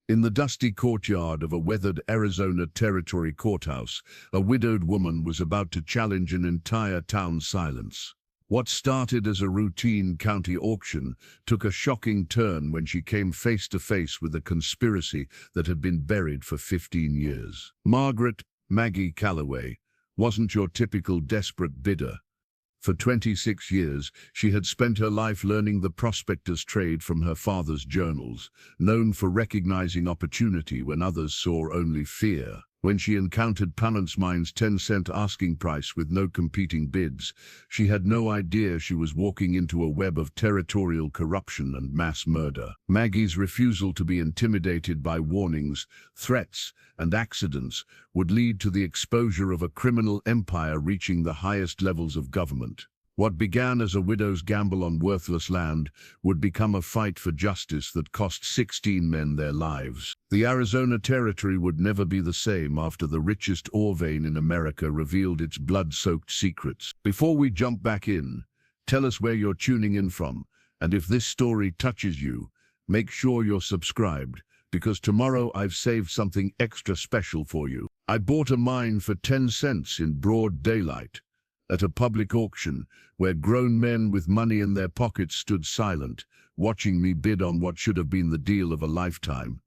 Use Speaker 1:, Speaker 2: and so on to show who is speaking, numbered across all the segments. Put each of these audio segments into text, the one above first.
Speaker 1: In the dusty courtyard of a weathered Arizona Territory courthouse, a widowed woman was about to challenge an entire town's silence. What started as a routine county auction took a shocking turn when she came face to face with a conspiracy that had been buried for 15 years. Margaret, Maggie Calloway, wasn't your typical desperate bidder. For 26 years, she had spent her life learning the prospector's trade from her father's journals, known for recognizing opportunity when others saw only fear. When she encountered Penance Mine's 10-cent asking price with no competing bids, she had no idea she was walking into a web of territorial corruption and mass murder. Maggie's refusal to be intimidated by warnings, threats, and accidents would lead to the exposure of a criminal empire reaching the highest levels of government. What began as a widow's gamble on worthless land would become a fight for justice that cost 16 men their lives. The Arizona Territory would never be the same after the richest ore vein in America revealed its blood-soaked secrets. Before we jump back in, tell us where you're tuning in from, and if this story touches you, make sure you're subscribed, because tomorrow I've saved something extra special for you. I bought a mine for 10 cents in broad daylight, at a public auction where grown men with money in their pockets stood silent, watching me bid on what should have been the deal of a lifetime.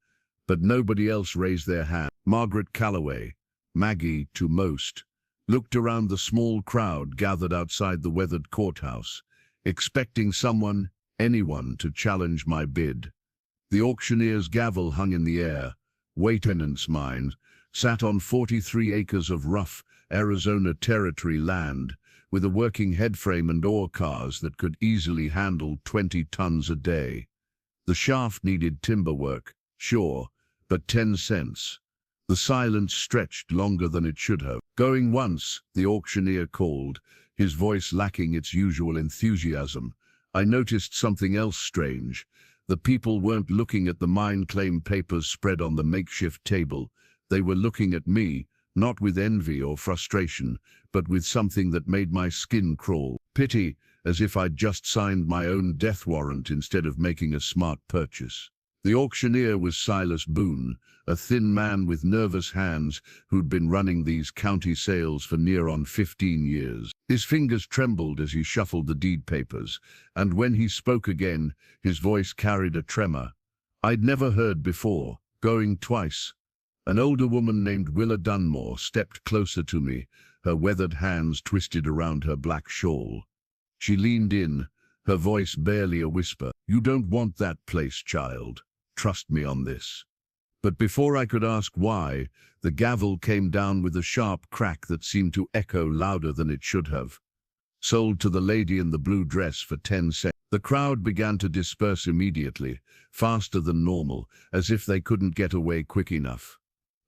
Speaker 1: But nobody else raised their hand. Margaret Calloway, Maggie to most, looked around the small crowd gathered outside the weathered courthouse, expecting someone, anyone, to challenge my bid. The auctioneer's gavel hung in the air. Penance Mine sat on 43 acres of rough Arizona Territory land, with a working headframe and ore cars that could easily handle 20 tons a day. The shaft needed timber work, sure, but 10 cents. The silence stretched longer than it should have. Going once, the auctioneer called, his voice lacking its usual enthusiasm. I noticed something else strange. The people weren't looking at the mine claim papers spread on the makeshift table. They were looking at me, not with envy or frustration, but with something that made my skin crawl. Pity, as if I'd just signed my own death warrant instead of making a smart purchase. The auctioneer was Silas Boone, a thin man with nervous hands who'd been running these county sales for near on 15 years. His fingers trembled as he shuffled the deed papers, and when he spoke again, his voice carried a tremor I'd never heard before. Going twice. An older woman named Willa Dunmore stepped closer to me, her weathered hands twisted around her black shawl. She leaned in, her voice barely a whisper. You don't want that place, child. Trust me on this. But before I could ask why, the gavel came down with a sharp crack that seemed to echo louder than it should have. Sold to the lady in the blue dress for 10 cents. The crowd began to disperse immediately, faster than normal, as if they couldn't get away quick enough.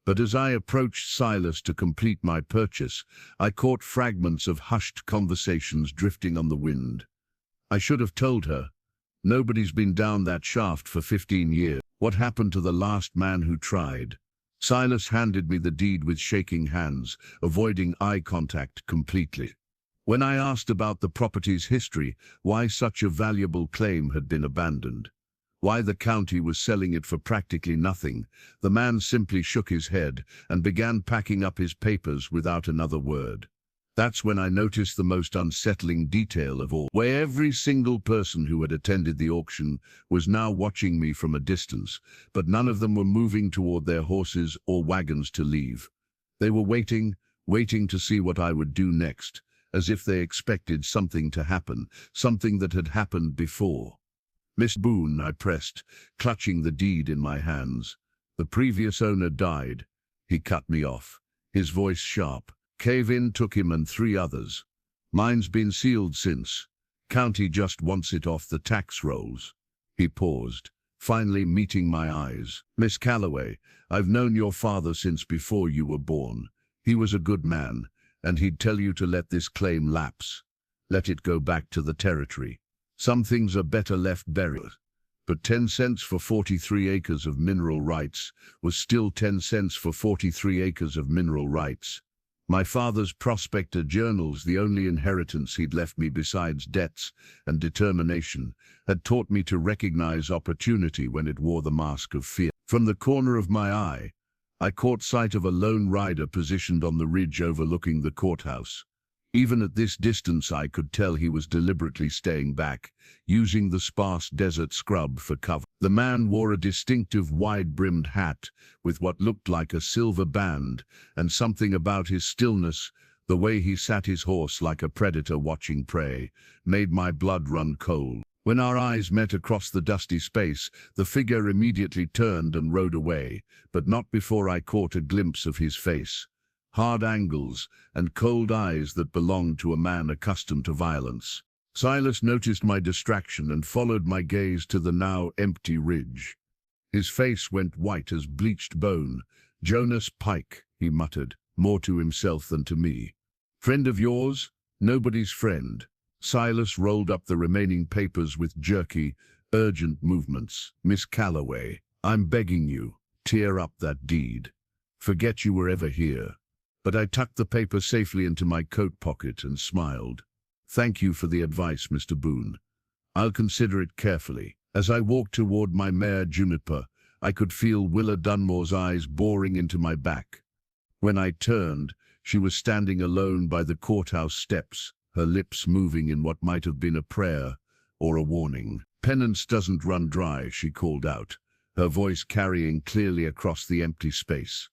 Speaker 1: But as I approached Silas to complete my purchase, I caught fragments of hushed conversations drifting on the wind. I should have told her. Nobody's been down that shaft for 15 years. What happened to the last man who tried? Silas handed me the deed with shaking hands, avoiding eye contact completely. When I asked about the property's history, why such a valuable claim had been abandoned, why the county was selling it for practically nothing, the man simply shook his head and began packing up his papers without another word. That's when I noticed the most unsettling detail of all, where every single person who had attended the auction was now watching me from a distance, but none of them were moving toward their horses or wagons to leave. They were waiting to see what I would do next, as if they expected something to happen, something that had happened before. Miss Boone, I pressed, clutching the deed in my hands. The previous owner died. He cut me off, his voice sharp. Cave-in took him and 3 others. Mine's been sealed since. County just wants it off the tax rolls. He paused, finally meeting my eyes. Miss Calloway, I've known your father since before you were born. He was a good man, and he'd tell you to let this claim lapse. Let it go back to the territory. Some things are better left buried. But 10 cents for 43 acres of mineral rights was still 10 cents for 43 acres of mineral rights. My father's prospector journals, the only inheritance he'd left me besides debts and determination, had taught me to recognize opportunity when it wore the mask of fear. From the corner of my eye, I caught sight of a lone rider positioned on the ridge overlooking the courthouse. Even at this distance, I could tell he was deliberately staying back, using the sparse desert scrub for cover. The man wore a distinctive wide-brimmed hat with what looked like a silver band, and something about his stillness, the way he sat his horse like a predator watching prey, made my blood run cold. When our eyes met across the dusty space, the figure immediately turned and rode away, but not before I caught a glimpse of his face. Hard angles and cold eyes that belonged to a man accustomed to violence. Silas noticed my distraction and followed my gaze to the now empty ridge. His face went white as bleached bone. "Jonas Pike," he muttered, more to himself than to me. "Friend of yours?" "Nobody's friend." Silas rolled up the remaining papers with jerky, urgent movements. "Miss Calloway, I'm begging you, tear up that deed. Forget you were ever here." But I tucked the paper safely into my coat pocket and smiled. "Thank you for the advice, Mr. Boone. I'll consider it carefully." As I walked toward my mare Juniper, I could feel Willa Dunmore's eyes boring into my back. When I turned, she was standing alone by the courthouse steps, her lips moving in what might have been a prayer or a warning. "Penance doesn't run dry," she called out, her voice carrying clearly across the empty space.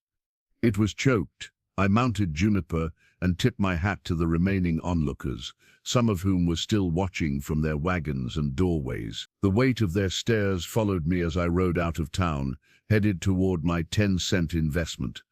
Speaker 1: It was choked. I mounted Juniper and tipped my hat to the remaining onlookers, some of whom were still watching from their wagons and doorways. The weight of their stares followed me as I rode out of town, headed toward my 10-cent investment.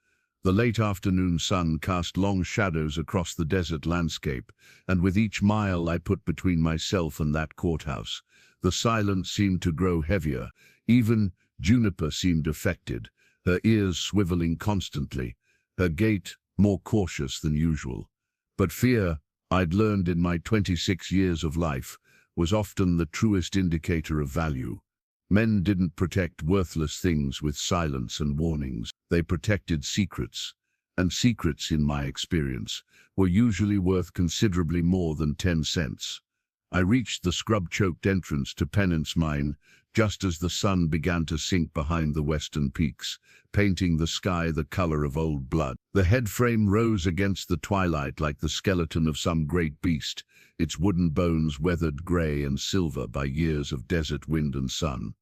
Speaker 1: The late afternoon sun cast long shadows across the desert landscape, and with each mile I put between myself and that courthouse, the silence seemed to grow heavier. Even Juniper seemed affected, her ears swiveling constantly, her gait more cautious than usual. But fear, I'd learned in my 26 years of life, was often the truest indicator of value. Men didn't protect worthless things with silence and warnings. They protected secrets, and secrets, in my experience, were usually worth considerably more than 10 cents. I reached the scrub-choked entrance to Penance Mine just as the sun began to sink behind the western peaks, painting the sky the color of old blood. The head frame rose against the twilight like the skeleton of some great beast, its wooden bones weathered gray and silver by years of desert wind and sun.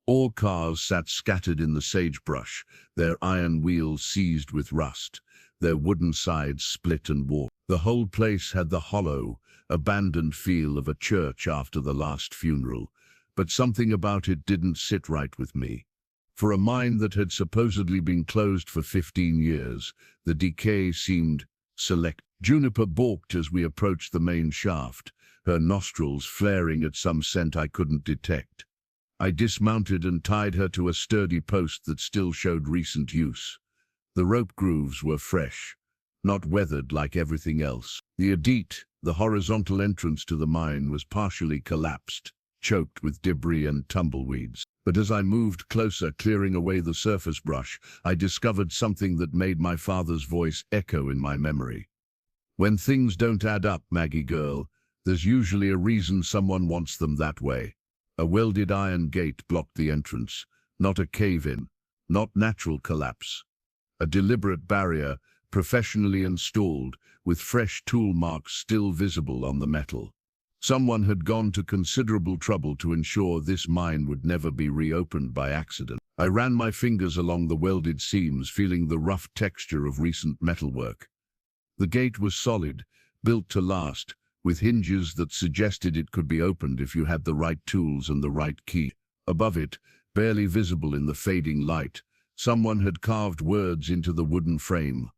Speaker 1: All cars sat scattered in the sagebrush, their iron wheels seized with rust, their wooden sides split and warped. The whole place had the hollow, abandoned feel of a church after the last funeral, but something about it didn't sit right with me. For a mine that had supposedly been closed for 15 years, the decay seemed select. Juniper balked as we approached the main shaft, her nostrils flaring at some scent I couldn't detect. I dismounted and tied her to a sturdy post that still showed recent use. The rope grooves were fresh, not weathered like everything else. The adit, the horizontal entrance to the mine, was partially collapsed, choked with debris and tumbleweeds. But as I moved closer, clearing away the surface brush, I discovered something that made my father's voice echo in my memory. "When things don't add up, Maggie girl, there's usually a reason someone wants them that way." A welded iron gate blocked the entrance, not a cave-in, not natural collapse. A deliberate barrier, professionally installed, with fresh tool marks still visible on the metal. Someone had gone to considerable trouble to ensure this mine would never be reopened by accident. I ran my fingers along the welded seams, feeling the rough texture of recent metalwork. The gate was solid, built to last, with hinges that suggested it could be opened if you had the right tools and the right key. Above it, barely visible in the fading light, someone had carved words into the wooden frame.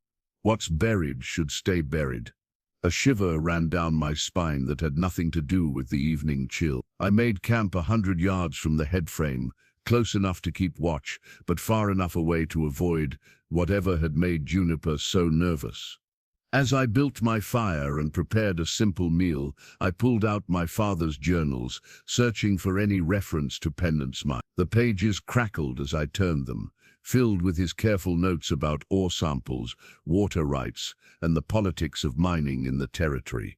Speaker 1: "What's buried should stay buried." A shiver ran down my spine that had nothing to do with the evening chill. I made camp 100 yards from the headframe, close enough to keep watch, but far enough away to avoid whatever had made Juniper so nervous. As I built my fire and prepared a simple meal, I pulled out my father's journals, searching for any reference to Penance Mine. The pages crackled as I turned them, filled with his careful notes about ore samples, water rights, and the politics of mining in the territory.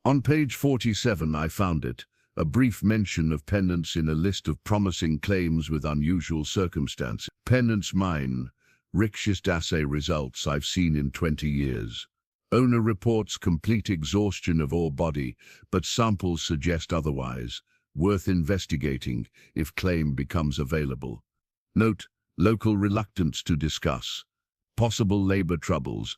Speaker 1: On page 47 I found it, a brief mention of Penance in a list of promising claims with unusual circumstances. Penance Mine, richest assay results I've seen in 20 years. Owner reports complete exhaustion of ore body, but samples suggest otherwise. Worth investigating if claim becomes available. Note, local reluctance to discuss. Possible labor troubles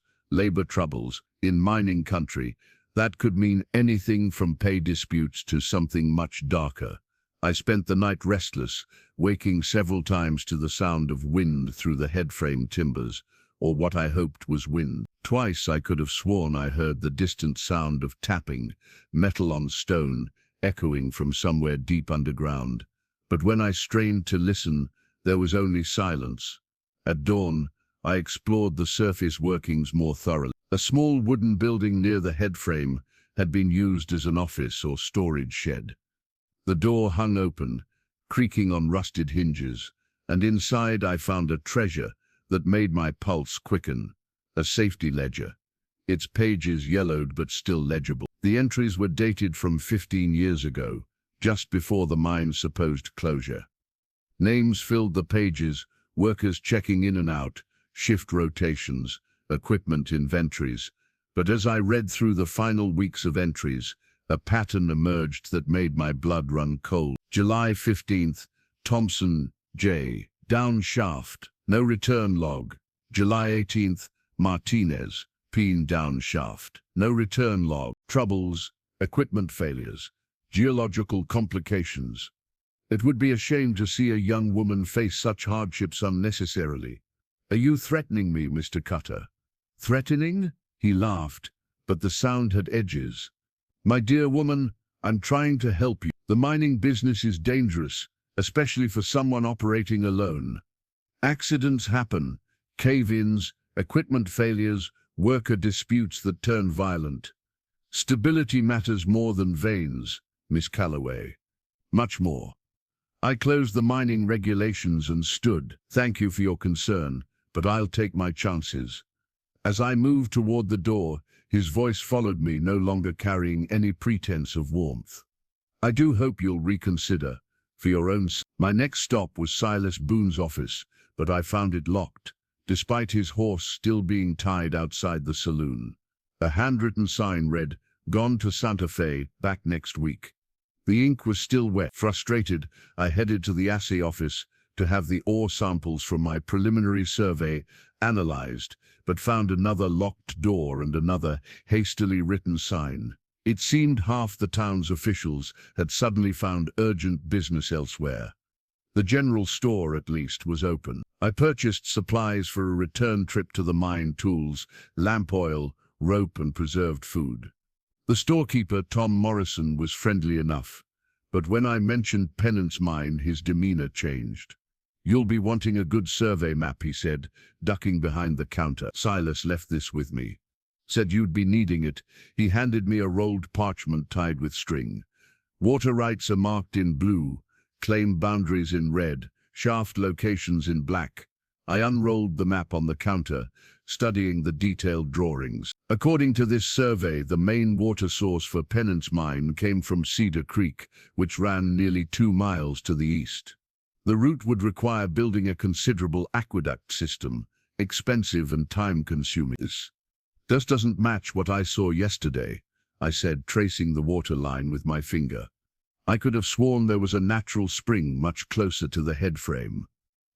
Speaker 1: in mining country. That could mean anything from pay disputes to something much darker. I spent the night restless, waking several times to the sound of wind through the headframe timbers, or what I hoped was wind. Twice I could have sworn I heard the distant sound of tapping, metal on stone, echoing from somewhere deep underground. But when I strained to listen, there was only silence. At dawn, I explored the surface workings more thoroughly. A small wooden building near the headframe had been used as an office or storage shed. The door hung open, creaking on rusted hinges, and inside I found a treasure that made my pulse quicken, a safety ledger. Its pages yellowed but still legible. The entries were dated from 15 years ago, just before the mine's supposed closure. Names filled the pages, workers checking in and out, shift rotations, equipment inventories. But as I read through the final weeks of entries, a pattern emerged that made my blood run cold. July 15th, Thompson, J. Down shaft, no return log. July 18th, Martinez, Peen down shaft, no return log. Troubles, equipment failures, geological complications. It would be a shame to see a young woman face such hardships unnecessarily. Are you threatening me, Mr. Cutter? Threatening? He laughed, but the sound had edges. My dear woman, I'm trying to help you. The mining business is dangerous, especially for someone operating alone. Accidents happen, cave-ins, equipment failures, worker disputes that turn violent. Stability matters more than veins, Miss Calloway. Much more. I closed the mining regulations and stood. Thank you for your concern, but I'll take my chances. As I moved toward the door, his voice followed me, no longer carrying any pretense of warmth. I do hope you'll reconsider, for your own sake. My next stop was Silas Boone's office, but I found it locked, despite his horse still being tied outside the saloon. A handwritten sign read, "Gone to Santa Fe, back next week." The ink was still wet. Frustrated, I headed to the assay office to have the ore samples from my preliminary survey analyzed, but found another locked door and another hastily written sign. It seemed half the town's officials had suddenly found urgent business elsewhere. The general store, at least, was open. I purchased supplies for a return trip to the mine: tools, lamp oil, rope, and preserved food. The storekeeper, Tom Morrison, was friendly enough, but when I mentioned Penance Mine, his demeanor changed. "You'll be wanting a good survey map," he said, ducking behind the counter. "Silas left this with me. Said you'd be needing it." He handed me a rolled parchment tied with string. "Water rights are marked in blue, claim boundaries in red, shaft locations in black." I unrolled the map on the counter, studying the detailed drawings. According to this survey, the main water source for Penance Mine came from Cedar Creek, which ran nearly 2 miles to the east. The route would require building a considerable aqueduct system, expensive and time-consuming. "This doesn't match what I saw yesterday," I said, tracing the water line with my finger. "I could have sworn there was a natural spring much closer to the headframe."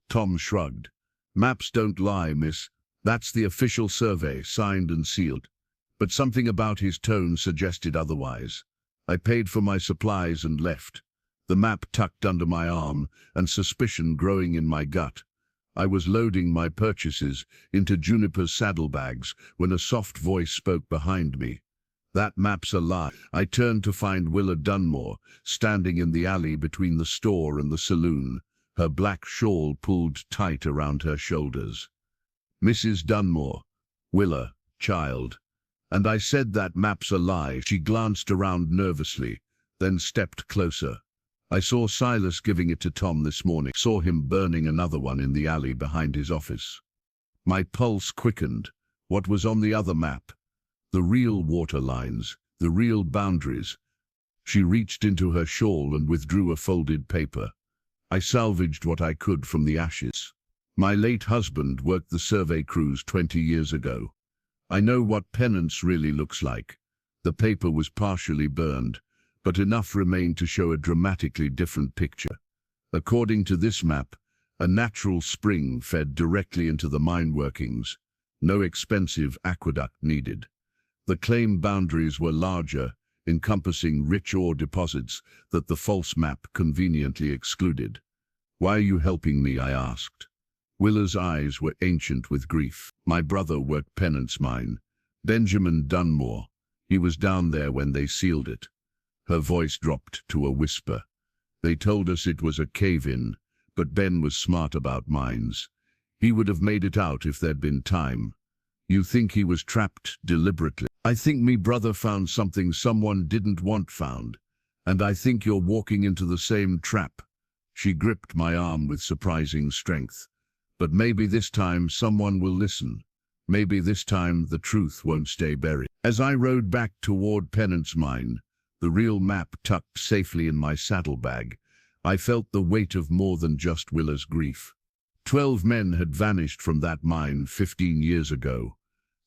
Speaker 1: Tom shrugged. "Maps don't lie, miss. That's the official survey, signed and sealed." But something about his tone suggested otherwise. I paid for my supplies and left, the map tucked under my arm and suspicion growing in my gut. I was loading my purchases into Juniper's saddlebags when a soft voice spoke behind me. "That map's a lie." I turned to find Willa Dunmore standing in the alley between the store and the saloon, her black shawl pulled tight around her shoulders. "Mrs. Dunmore, Willa, child." And I said, "That map's a lie." She glanced around nervously, then stepped closer. "I saw Silas giving it to Tom this morning. Saw him burning another one in the alley behind his office." My pulse quickened. What was on the other map? The real water lines, the real boundaries. She reached into her shawl and withdrew a folded paper. I salvaged what I could from the ashes. My late husband worked the survey crews 20 years ago. I know what penance really looks like. The paper was partially burned, but enough remained to show a dramatically different picture. According to this map, a natural spring fed directly into the mine workings. No expensive aqueduct needed. The claim boundaries were larger, encompassing rich ore deposits that the false map conveniently excluded. "Why are you helping me?" I asked. Willa's eyes were ancient with grief. "My brother worked Penance Mine. Benjamin Dunmore. He was down there when they sealed it." Her voice dropped to a whisper. "They told us it was a cave-in, but Ben was smart about mines. He would have made it out if there'd been time. You think he was trapped deliberately?" "I think me brother found something someone didn't want found, and I think you're walking into the same trap." She gripped my arm with surprising strength. "But maybe this time someone will listen. Maybe this time the truth won't stay buried." As I rode back toward Penance Mine, the real map tucked safely in my saddlebag, I felt the weight of more than just Willa's grief. 12 men had vanished from that mine 15 years ago.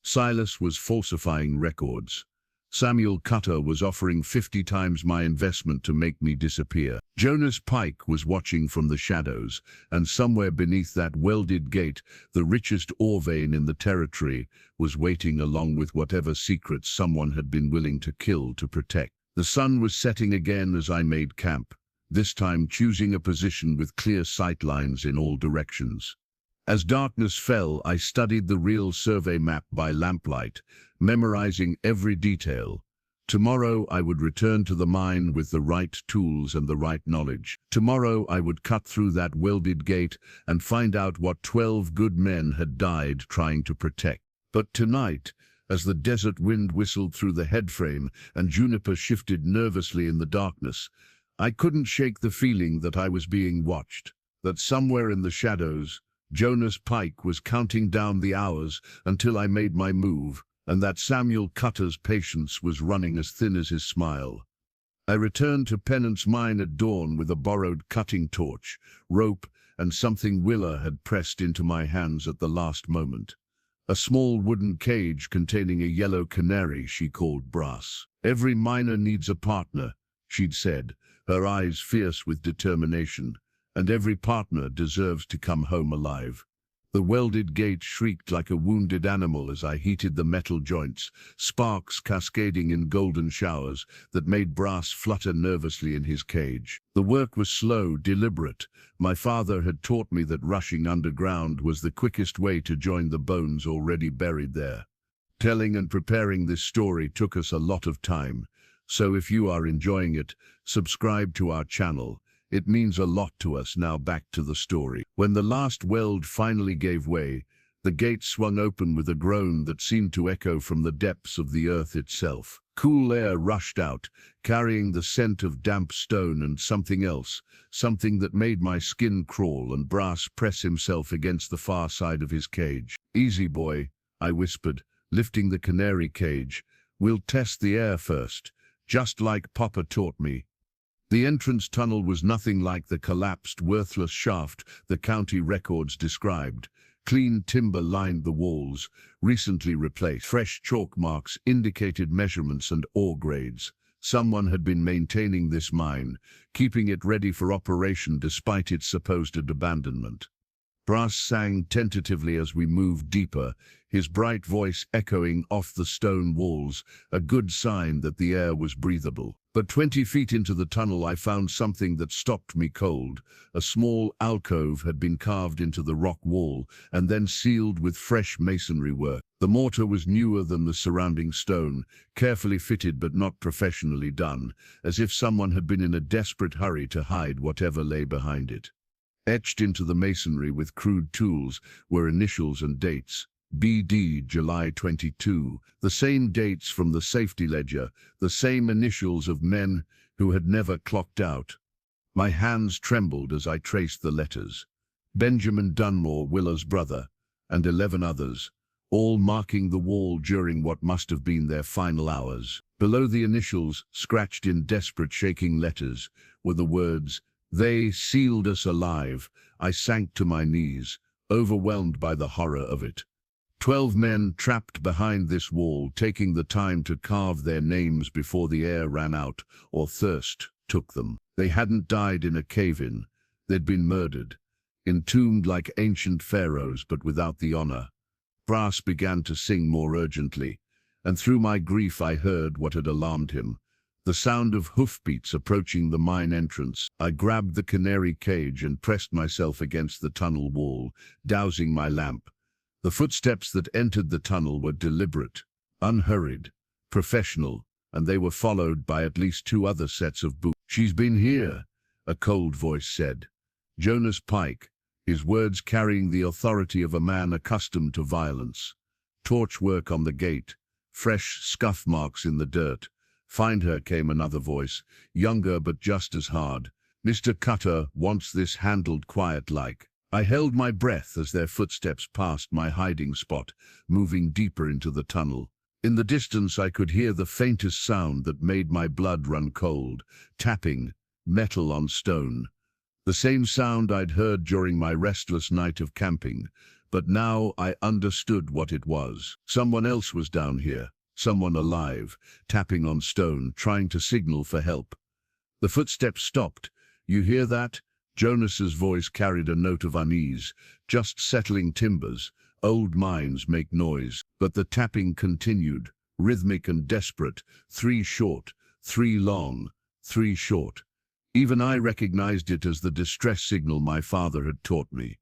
Speaker 1: Silas was falsifying records. Samuel Cutter was offering 50 times my investment to make me disappear. Jonas Pike was watching from the shadows, and somewhere beneath that welded gate, the richest ore vein in the territory was waiting along with whatever secrets someone had been willing to kill to protect. The sun was setting again as I made camp, this time choosing a position with clear sight lines in all directions. As darkness fell, I studied the real survey map by lamplight, memorizing every detail. Tomorrow I would return to the mine with the right tools and the right knowledge. Tomorrow I would cut through that welded gate and find out what 12 good men had died trying to protect. But tonight, as the desert wind whistled through the headframe and juniper shifted nervously in the darkness, I couldn't shake the feeling that I was being watched, that somewhere in the shadows, Jonas Pike was counting down the hours until I made my move, and that Samuel Cutter's patience was running as thin as his smile. I returned to Penance Mine at dawn with a borrowed cutting torch, rope, and something Willa had pressed into my hands at the last moment. A small wooden cage containing a yellow canary she called Brass. "Every miner needs a partner," she'd said, her eyes fierce with determination, "and every partner deserves to come home alive." The welded gate shrieked like a wounded animal as I heated the metal joints, sparks cascading in golden showers that made Brass flutter nervously in his cage. The work was slow, deliberate. My father had taught me that rushing underground was the quickest way to join the bones already buried there. Telling and preparing this story took us a lot of time, so if you are enjoying it, subscribe to our channel. It means a lot to us. Now back to the story. When the last weld finally gave way, the gate swung open with a groan that seemed to echo from the depths of the earth itself. Cool air rushed out, carrying the scent of damp stone and something else, something that made my skin crawl and Brass press himself against the far side of his cage. "Easy, boy," I whispered, lifting the canary cage. "We'll test the air first, just like Papa taught me." The entrance tunnel was nothing like the collapsed, worthless shaft the county records described. Clean timber lined the walls, recently replaced. Fresh chalk marks indicated measurements and ore grades. Someone had been maintaining this mine, keeping it ready for operation despite its supposed abandonment. Brass sang tentatively as we moved deeper, his bright voice echoing off the stone walls, a good sign that the air was breathable. But 20 feet into the tunnel I found something that stopped me cold. A small alcove had been carved into the rock wall and then sealed with fresh masonry work. The mortar was newer than the surrounding stone, carefully fitted but not professionally done, as if someone had been in a desperate hurry to hide whatever lay behind it. Etched into the masonry with crude tools were initials and dates. BD July 22, the same dates from the safety ledger, the same initials of men who had never clocked out. My hands trembled as I traced the letters. Benjamin Dunmore, Willa's brother, and 11 others, all marking the wall during what must have been their final hours. Below the initials, scratched in desperate shaking letters, were the words, "They sealed us alive." I sank to my knees, overwhelmed by the horror of it. 12 men trapped behind this wall, taking the time to carve their names before the air ran out or thirst took them. They hadn't died in a cave-in. They'd been murdered, entombed like ancient pharaohs, but without the honor. Brass began to sing more urgently, and through my grief I heard what had alarmed him, the sound of hoofbeats approaching the mine entrance. I grabbed the canary cage and pressed myself against the tunnel wall, dousing my lamp. The footsteps that entered the tunnel were deliberate, unhurried, professional, and they were followed by at least 2 other sets of boots. "She's been here," a cold voice said. Jonas Pike, his words carrying the authority of a man accustomed to violence. "Torch work on the gate, fresh scuff marks in the dirt." "Find her," came another voice, younger but just as hard. "Mr. Cutter wants this handled quiet-like." I held my breath as their footsteps passed my hiding spot, moving deeper into the tunnel. In the distance I could hear the faintest sound that made my blood run cold, tapping, metal on stone. The same sound I'd heard during my restless night of camping, but now I understood what it was. Someone else was down here, someone alive, tapping on stone, trying to signal for help. The footsteps stopped. "You hear that?" Jonas's voice carried a note of unease. "Just settling timbers. Old mines make noise." But the tapping continued, rhythmic and desperate. 3 short, 3 long, 3 short. Even I recognized it as the distress signal my father had taught me.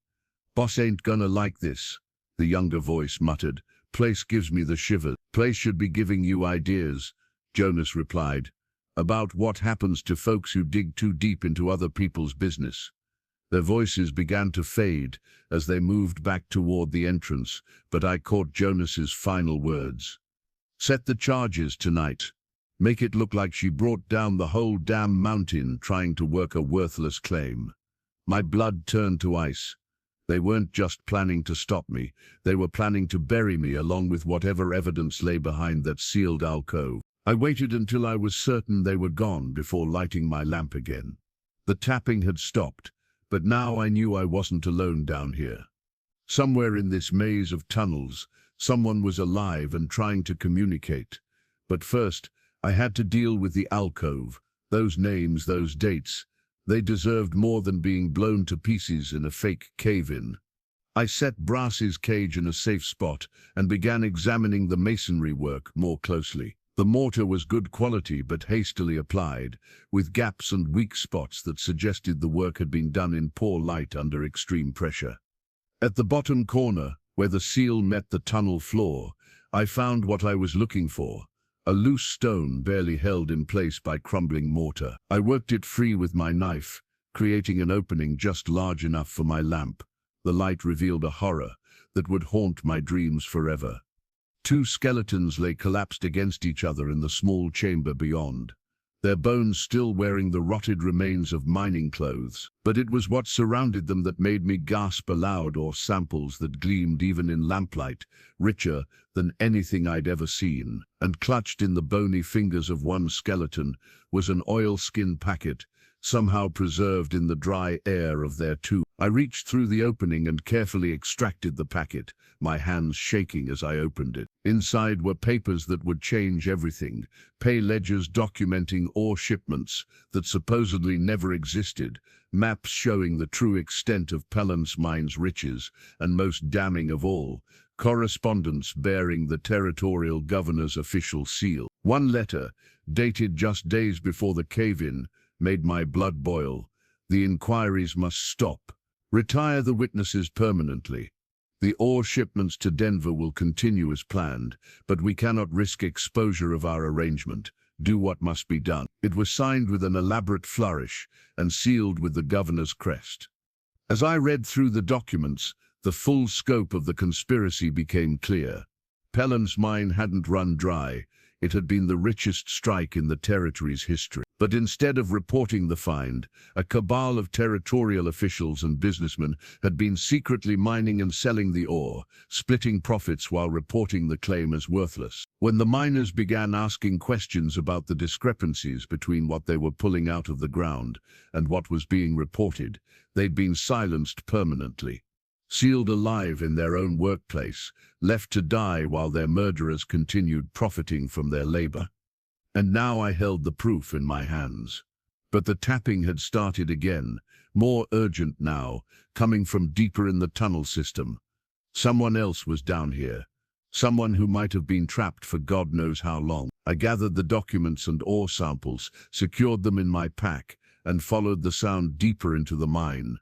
Speaker 1: "Boss ain't gonna like this," the younger voice muttered. "Place gives me the shivers." "Place should be giving you ideas," Jonas replied, "about what happens to folks who dig too deep into other people's business." Their voices began to fade as they moved back toward the entrance, but I caught Jonas's final words. "Set the charges tonight. Make it look like she brought down the whole damn mountain trying to work a worthless claim." My blood turned to ice. They weren't just planning to stop me, they were planning to bury me along with whatever evidence lay behind that sealed alcove. I waited until I was certain they were gone before lighting my lamp again. The tapping had stopped, but now I knew I wasn't alone down here. Somewhere in this maze of tunnels, someone was alive and trying to communicate. But first, I had to deal with the alcove. Those names, those dates, they deserved more than being blown to pieces in a fake cave-in. I set Brass's cage in a safe spot and began examining the masonry work more closely. The mortar was good quality but hastily applied, with gaps and weak spots that suggested the work had been done in poor light under extreme pressure. At the bottom corner, where the seal met the tunnel floor, I found what I was looking for, a loose stone barely held in place by crumbling mortar. I worked it free with my knife, creating an opening just large enough for my lamp. The light revealed a horror that would haunt my dreams forever. 2 skeletons lay collapsed against each other in the small chamber beyond, their bones still wearing the rotted remains of mining clothes. But it was what surrounded them that made me gasp aloud, or samples that gleamed even in lamplight, richer than anything I'd ever seen. And clutched in the bony fingers of one skeleton was an oilskin packet, somehow preserved in the dry air of their tomb. I reached through the opening and carefully extracted the packet, my hands shaking as I opened it. Inside were papers that would change everything, pay ledgers documenting ore shipments that supposedly never existed, maps showing the true extent of Penance Mine's riches, and most damning of all, correspondence bearing the territorial governor's official seal. One letter, dated just days before the cave-in, made my blood boil. "The inquiries must stop. Retire the witnesses permanently. The ore shipments to Denver will continue as planned, but we cannot risk exposure of our arrangement. Do what must be done." It was signed with an elaborate flourish and sealed with the governor's crest. As I read through the documents, the full scope of the conspiracy became clear. Penance Mine hadn't run dry. It had been the richest strike in the territory's history. But instead of reporting the find, a cabal of territorial officials and businessmen had been secretly mining and selling the ore, splitting profits while reporting the claim as worthless. When the miners began asking questions about the discrepancies between what they were pulling out of the ground and what was being reported, they'd been silenced permanently. Sealed alive in their own workplace, left to die while their murderers continued profiting from their labor. And now I held the proof in my hands. But the tapping had started again, more urgent now, coming from deeper in the tunnel system. Someone else was down here. Someone who might have been trapped for God knows how long. I gathered the documents and ore samples, secured them in my pack, and followed the sound deeper into the mine.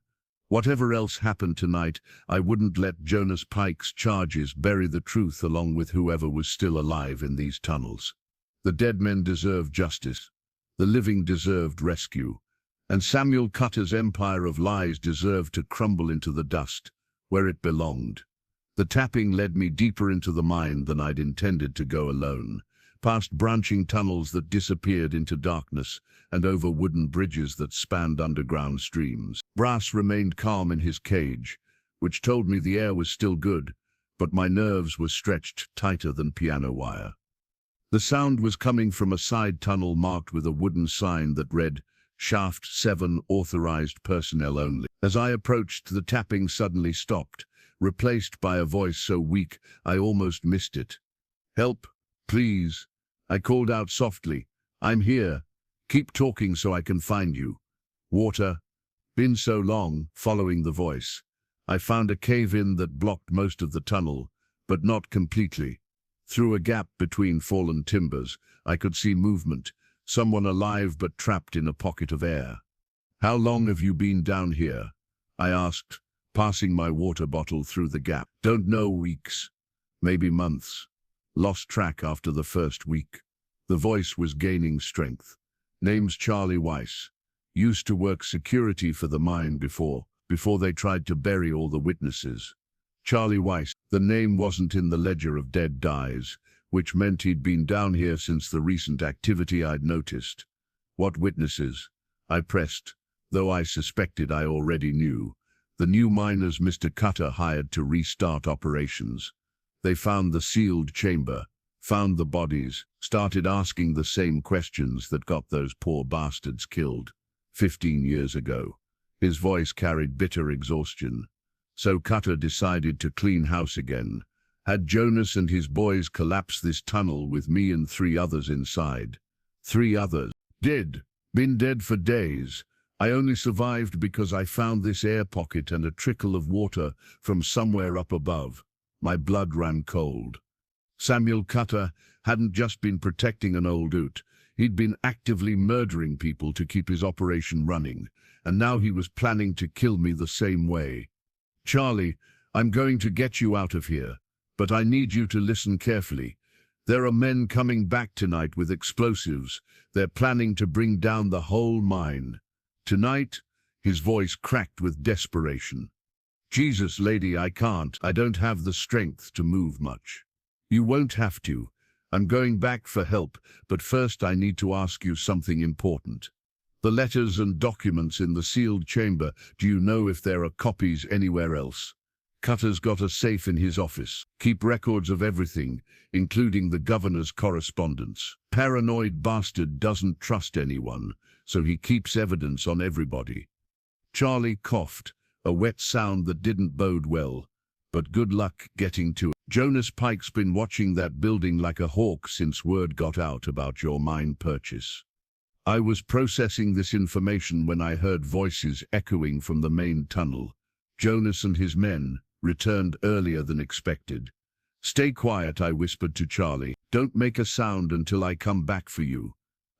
Speaker 1: Whatever else happened tonight, I wouldn't let Jonas Pike's charges bury the truth along with whoever was still alive in these tunnels. The dead men deserved justice. The living deserved rescue. And Samuel Cutter's empire of lies deserved to crumble into the dust, where it belonged. The tapping led me deeper into the mine than I'd intended to go alone, past branching tunnels that disappeared into darkness and over wooden bridges that spanned underground streams. Brass remained calm in his cage, which told me the air was still good, but my nerves were stretched tighter than piano wire. The sound was coming from a side tunnel marked with a wooden sign that read, "Shaft 7, authorized personnel only." As I approached, the tapping suddenly stopped, replaced by a voice so weak I almost missed it. "Help, please," I called out softly. "I'm here. Keep talking so I can find you." "Water." "Been so long," following the voice. I found a cave-in that blocked most of the tunnel, but not completely. Through a gap between fallen timbers, I could see movement, someone alive but trapped in a pocket of air. "How long have you been down here?" I asked, passing my water bottle through the gap. "Don't know, weeks. Maybe months. Lost track after the first week." The voice was gaining strength. "Name's Charlie Weiss. Used to work security for the mine before they tried to bury all the witnesses." Charlie Weiss. The name wasn't in the ledger of dead dies, which meant he'd been down here since the recent activity I'd noticed. "What witnesses?" I pressed, though I suspected I already knew. "The new miners Mr. Cutter hired to restart operations. They found the sealed chamber, found the bodies, started asking the same questions that got those poor bastards killed 15 years ago." His voice carried bitter exhaustion. "So Cutter decided to clean house again. Had Jonas and his boys collapse this tunnel with me and 3 others inside. 3 others. Dead. Been dead for days. I only survived because I found this air pocket and a trickle of water from somewhere up above. My blood ran cold." Samuel Cutter hadn't just been protecting an old ute. He'd been actively murdering people to keep his operation running, and now he was planning to kill me the same way. "Charlie, I'm going to get you out of here, but I need you to listen carefully. There are men coming back tonight with explosives. They're planning to bring down the whole mine. Tonight," his voice cracked with desperation. "Jesus, lady, I can't. I don't have the strength to move much." "You won't have to. I'm going back for help, but first I need to ask you something important. The letters and documents in the sealed chamber, do you know if there are copies anywhere else?" "Cutter's got a safe in his office. Keep records of everything, including the governor's correspondence. Paranoid bastard doesn't trust anyone, so he keeps evidence on everybody." Charlie coughed, a wet sound that didn't bode well, but good luck getting to it. "Jonas Pike's been watching that building like a hawk since word got out about your mine purchase. I was processing this information when I heard voices echoing from the main tunnel. Jonas and his men returned earlier than expected." "Stay quiet," I whispered to Charlie. "Don't make a sound until I come back for you."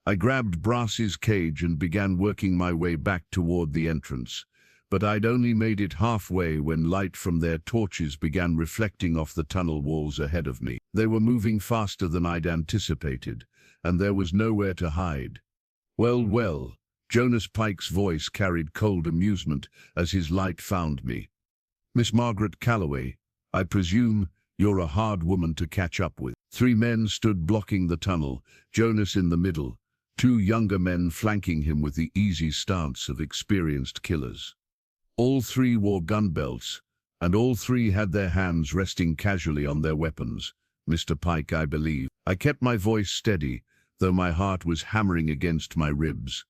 Speaker 1: I grabbed Brass's cage and began working my way back toward the entrance, but I'd only made it halfway when light from their torches began reflecting off the tunnel walls ahead of me. They were moving faster than I'd anticipated, and there was nowhere to hide. Well, Jonas Pike's voice carried cold amusement as his light found me. "Miss Margaret Calloway, I presume you're a hard woman to catch up with." 3 men stood blocking the tunnel, Jonas in the middle, two younger men flanking him with the easy stance of experienced killers. All three wore gun belts, and all three had their hands resting casually on their weapons. Mr. Pike, I believe. I kept my voice steady, though my heart was hammering against my ribs.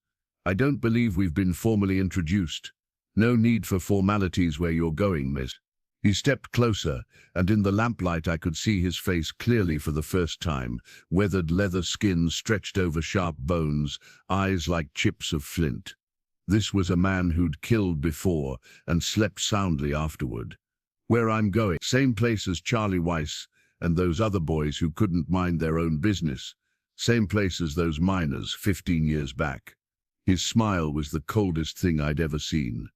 Speaker 1: I don't believe we've been formally introduced. No need for formalities where you're going, miss. He stepped closer, and in the lamplight I could see his face clearly for the first time, weathered leather skin stretched over sharp bones, eyes like chips of flint. This was a man who'd killed before and slept soundly afterward. Where I'm going, same place as Charlie Weiss and those other boys who couldn't mind their own business. Same place as those miners 15 years back. His smile was the coldest thing I'd ever seen.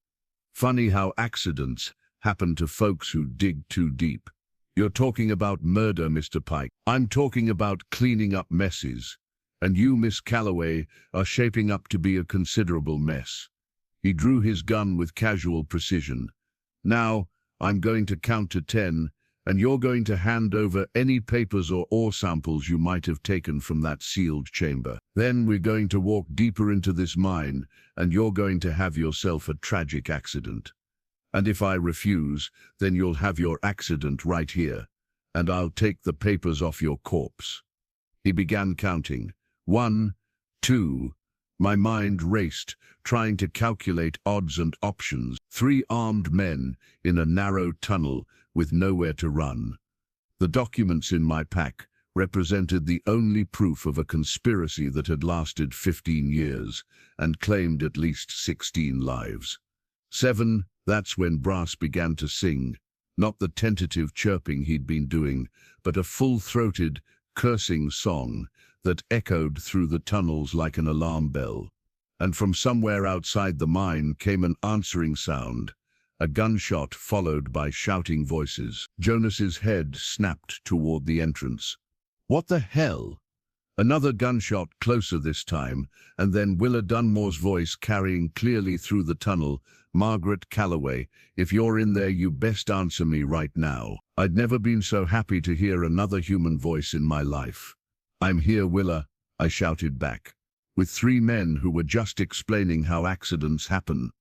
Speaker 1: Funny how accidents happen to folks who dig too deep. You're talking about murder, Mr. Pike. I'm talking about cleaning up messes. And you, Miss Calloway, are shaping up to be a considerable mess. He drew his gun with casual precision. Now, I'm going to count to 10, and you're going to hand over any papers or ore samples you might have taken from that sealed chamber. Then we're going to walk deeper into this mine, and you're going to have yourself a tragic accident. And if I refuse, then you'll have your accident right here, and I'll take the papers off your corpse. He began counting. 1, 2. My mind raced, trying to calculate odds and options. 3 armed men in a narrow tunnel with nowhere to run. The documents in my pack represented the only proof of a conspiracy that had lasted 15 years and claimed at least 16 lives. 7. That's when Brass began to sing, not the tentative chirping he'd been doing, but a full-throated, cursing song that echoed through the tunnels like an alarm bell. And from somewhere outside the mine came an answering sound, a gunshot followed by shouting voices. Jonas's head snapped toward the entrance. What the hell? Another gunshot closer this time, and then Willa Dunmore's voice carrying clearly through the tunnel. Margaret, Calloway, if you're in there, you best answer me right now. I'd never been so happy to hear another human voice in my life. I'm here, Willa, I shouted back, with 3 men who were just explaining how accidents happen.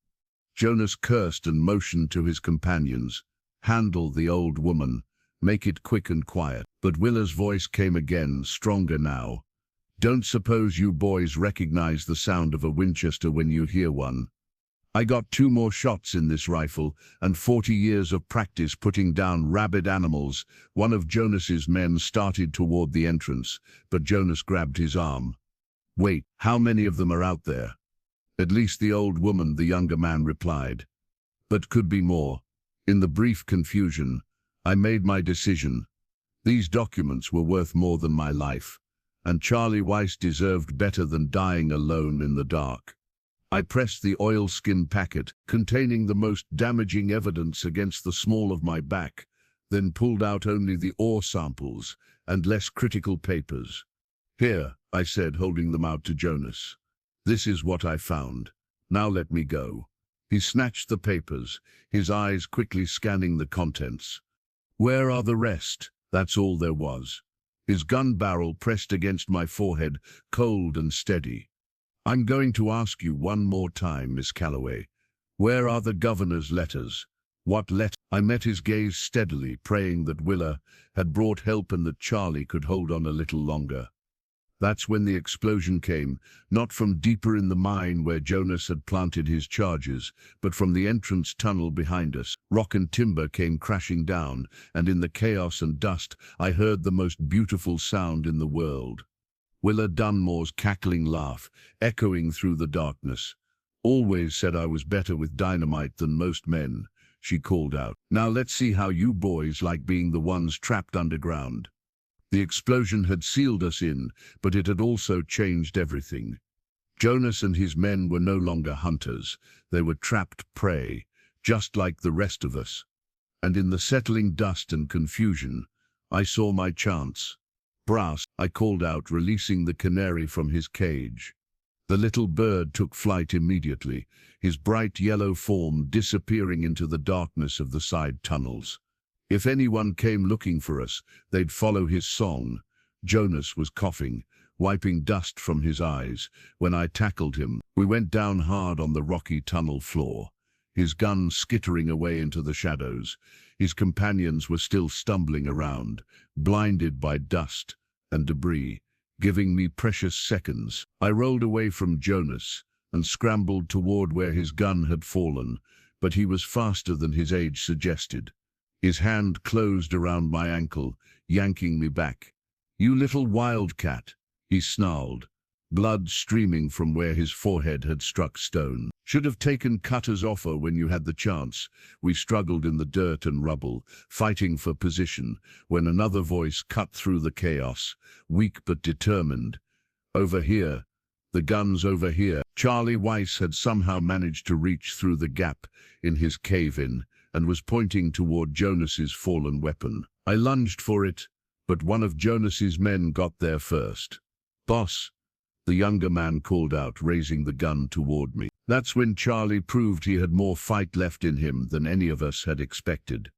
Speaker 1: Jonas cursed and motioned to his companions. Handle the old woman. Make it quick and quiet. But Willa's voice came again, stronger now. Don't suppose you boys recognize the sound of a Winchester when you hear one. I got 2 more shots in this rifle and 40 years of practice putting down rabid animals. One of Jonas's men started toward the entrance, but Jonas grabbed his arm. Wait, how many of them are out there? At least the old woman, the younger man replied. But could be more. In the brief confusion, I made my decision. These documents were worth more than my life, and Charlie Weiss deserved better than dying alone in the dark. I pressed the oilskin packet containing the most damaging evidence against the small of my back, then pulled out only the ore samples and less critical papers. Here, I said, holding them out to Jonas. This is what I found. Now let me go. He snatched the papers, his eyes quickly scanning the contents. Where are the rest? That's all there was. His gun barrel pressed against my forehead, cold and steady. I'm going to ask you one more time, Miss Calloway. Where are the governor's letters? What letter? I met his gaze steadily, praying that Willa had brought help and that Charlie could hold on a little longer. That's when the explosion came, not from deeper in the mine where Jonas had planted his charges, but from the entrance tunnel behind us. Rock and timber came crashing down, and in the chaos and dust I heard the most beautiful sound in the world. Willa Dunmore's cackling laugh, echoing through the darkness. Always said I was better with dynamite than most men, she called out. Now let's see how you boys like being the ones trapped underground. The explosion had sealed us in, but it had also changed everything. Jonas and his men were no longer hunters. They were trapped prey, just like the rest of us. And in the settling dust and confusion, I saw my chance. Brass, I called out, releasing the canary from his cage. The little bird took flight immediately, his bright yellow form disappearing into the darkness of the side tunnels. If anyone came looking for us, they'd follow his song. Jonas was coughing, wiping dust from his eyes. When I tackled him, we went down hard on the rocky tunnel floor, his gun skittering away into the shadows. His companions were still stumbling around, blinded by dust and debris, giving me precious seconds. I rolled away from Jonas and scrambled toward where his gun had fallen, but he was faster than his age suggested. His hand closed around my ankle, yanking me back. "You little wildcat," he snarled, blood streaming from where his forehead had struck stone. "Should have taken Cutter's offer when you had the chance." We struggled in the dirt and rubble, fighting for position, when another voice cut through the chaos, weak but determined. "Over here. The gun's over here." Charlie Weiss had somehow managed to reach through the gap in his cave-in and was pointing toward Jonas's fallen weapon. I lunged for it, but one of Jonas's men got there first. "Boss," the younger man called out, raising the gun toward me. That's when Charlie proved he had more fight left in him than any of us had expected.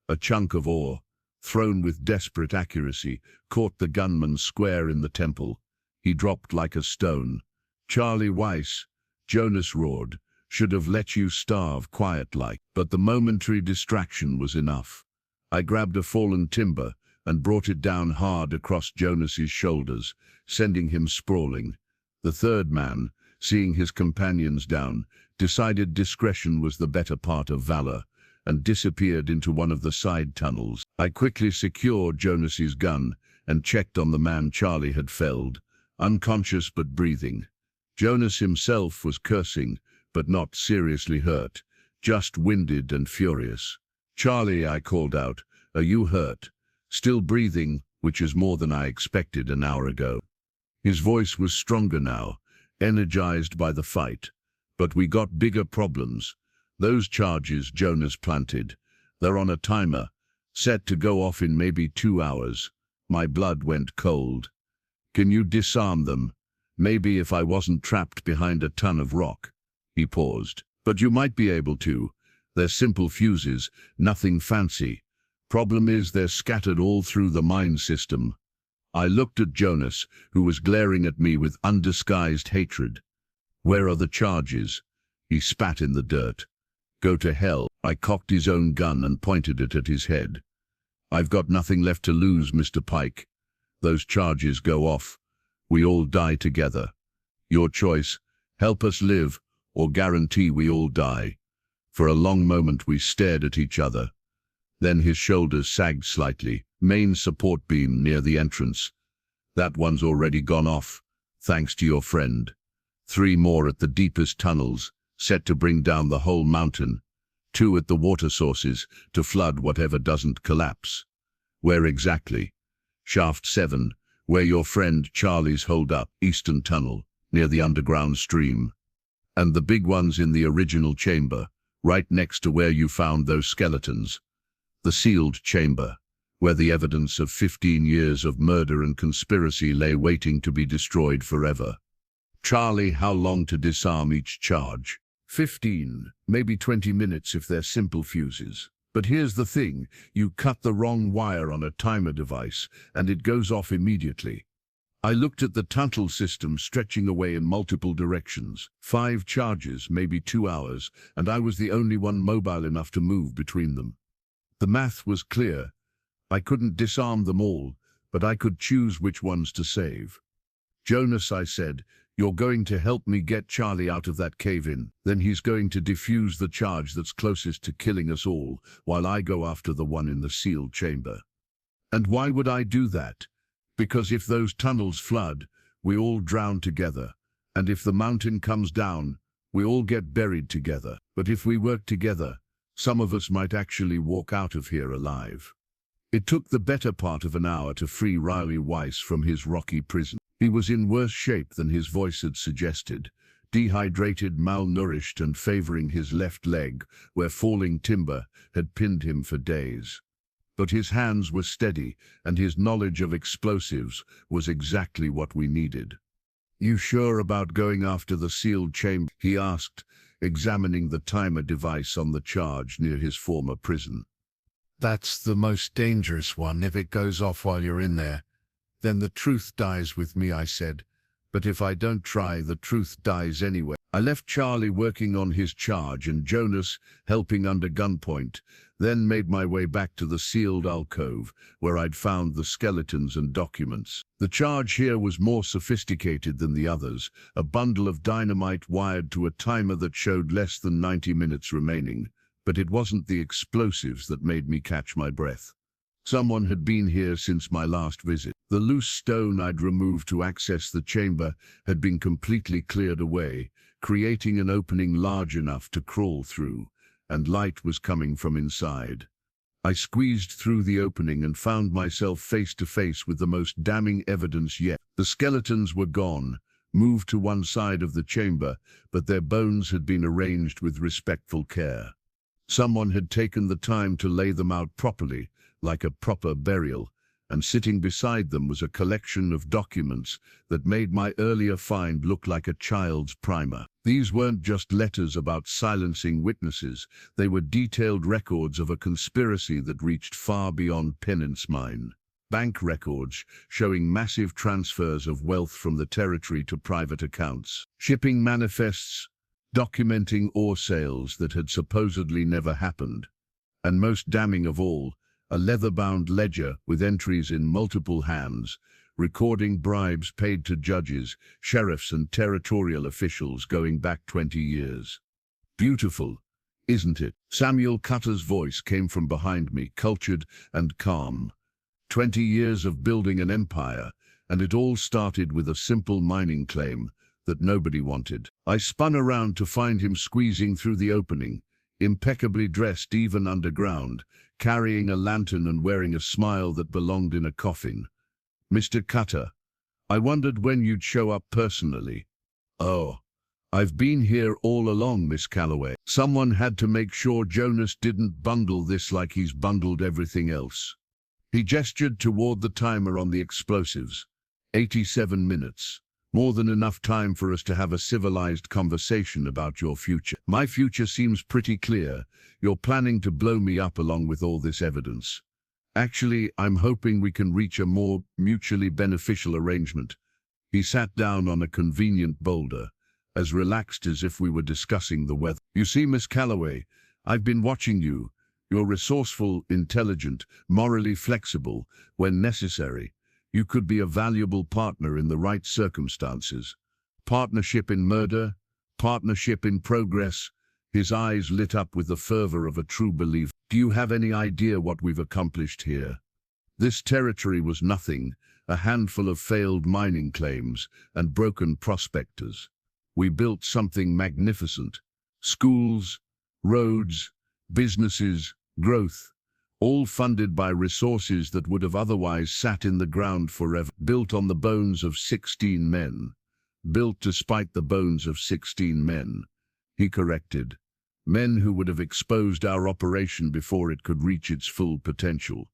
Speaker 1: A chunk of ore, thrown with desperate accuracy, caught the gunman square in the temple. He dropped like a stone. "Charlie Weiss," Jonas roared, "should have let you starve quiet-like." But the momentary distraction was enough. I grabbed a fallen timber and brought it down hard across Jonas's shoulders, sending him sprawling. The third man, seeing his companions down, decided discretion was the better part of valor, and disappeared into one of the side tunnels. I quickly secured Jonas's gun and checked on the man Charlie had felled, unconscious but breathing. Jonas himself was cursing, but not seriously hurt, just winded and furious. "Charlie," I called out, "are you hurt?" "Still breathing, which is more than I expected an hour ago." His voice was stronger now, energized by the fight. "But we got bigger problems. Those charges Jonas planted, they're on a timer, set to go off in maybe 2 hours. My blood went cold. Can you disarm them? Maybe if I wasn't trapped behind a ton of rock." He paused. "But you might be able to. They're simple fuses, nothing fancy. Problem is they're scattered all through the mine system." I looked at Jonas, who was glaring at me with undisguised hatred. "Where are the charges?" He spat in the dirt. "Go to hell." I cocked his own gun and pointed it at his head. "I've got nothing left to lose, Mr. Pike. Those charges go off. We all die together. Your choice, help us live, or guarantee we all die." For a long moment we stared at each other. Then his shoulders sagged slightly. "Main support beam near the entrance. That one's already gone off, thanks to your friend. 3 more at the deepest tunnels, set to bring down the whole mountain. 2 at the water sources, to flood whatever doesn't collapse." "Where exactly?" "Shaft 7, where your friend Charlie's holed up, Eastern Tunnel, near the underground stream. And the big one's in the original chamber, right next to where you found those skeletons. The sealed chamber, where the evidence of 15 years of murder and conspiracy lay waiting to be destroyed forever." "Charlie, how long to disarm each charge?" 15, maybe 20 minutes if they're simple fuses. But here's the thing, you cut the wrong wire on a timer device, and it goes off immediately. I looked at the tunnel system stretching away in multiple directions. 5 charges, maybe 2 hours, and I was the only one mobile enough to move between them. The math was clear. I couldn't disarm them all, but I could choose which ones to save. "Jonas," I said, "you're going to help me get Charlie out of that cave-in. Then he's going to defuse the charge that's closest to killing us all, while I go after the one in the sealed chamber." "And why would I do that?" "Because if those tunnels flood, we all drown together. And if the mountain comes down, we all get buried together. But if we work together, some of us might actually walk out of here alive." It took the better part of an hour to free Riley Weiss from his rocky prison. He was in worse shape than his voice had suggested, dehydrated, malnourished, and favoring his left leg, where falling timber had pinned him for days. But his hands were steady, and his knowledge of explosives was exactly what we needed. "You sure about going after the sealed chamber?" he asked, examining the timer device on the charge near his former prison.
Speaker 2: "That's the most dangerous one if it goes off while you're in there.
Speaker 1: Then the truth dies with me, I said. But if I don't try, the truth dies anyway. I left Charlie working on his charge and Jonas helping under gunpoint, then made my way back to the sealed alcove where I'd found the skeletons and documents. The charge here was more sophisticated than the others, a bundle of dynamite wired to a timer that showed less than 90 minutes remaining. But it wasn't the explosives that made me catch my breath. Someone had been here since my last visit. The loose stone I'd removed to access the chamber had been completely cleared away, creating an opening large enough to crawl through, and light was coming from inside. I squeezed through the opening and found myself face to face with the most damning evidence yet. The skeletons were gone, moved to one side of the chamber, but their bones had been arranged with respectful care. Someone had taken the time to lay them out properly, like a proper burial, and sitting beside them was a collection of documents that made my earlier find look like a child's primer. These weren't just letters about silencing witnesses, they were detailed records of a conspiracy that reached far beyond Penance Mine. Bank records showing massive transfers of wealth from the territory to private accounts. Shipping manifests documenting ore sales that had supposedly never happened. And most damning of all, a leather-bound ledger with entries in multiple hands, recording bribes paid to judges, sheriffs and territorial officials going back 20 years. Beautiful, isn't it? Samuel Cutter's voice came from behind me, cultured and calm. 20 years of building an empire, and it all started with a simple mining claim that nobody wanted. I spun around to find him squeezing through the opening, impeccably dressed even underground, carrying a lantern and wearing a smile that belonged in a coffin. "Mr. Cutter, I wondered when you'd show up personally." "Oh, I've been here all along, Miss Calloway. Someone had to make sure Jonas didn't bundle this like he's bundled everything else." He gestured toward the timer on the explosives. 87 minutes. More than enough time for us to have a civilized conversation about your future. My future seems pretty clear. You're planning to blow me up along with all this evidence. Actually, I'm hoping we can reach a more mutually beneficial arrangement. He sat down on a convenient boulder, as relaxed as if we were discussing the weather. "You see, Miss Calloway, I've been watching you. You're resourceful, intelligent, morally flexible when necessary. You could be a valuable partner in the right circumstances. Partnership in murder, partnership in progress." His eyes lit up with the fervor of a true believer. "Do you have any idea what we've accomplished here? This territory was nothing, a handful of failed mining claims and broken prospectors. We built something magnificent. Schools, roads, businesses, growth, all funded by resources that would have otherwise sat in the ground forever. Built on the bones of 16 men. Built despite the bones of 16 men. He corrected. Men who would have exposed our operation before it could reach its full potential.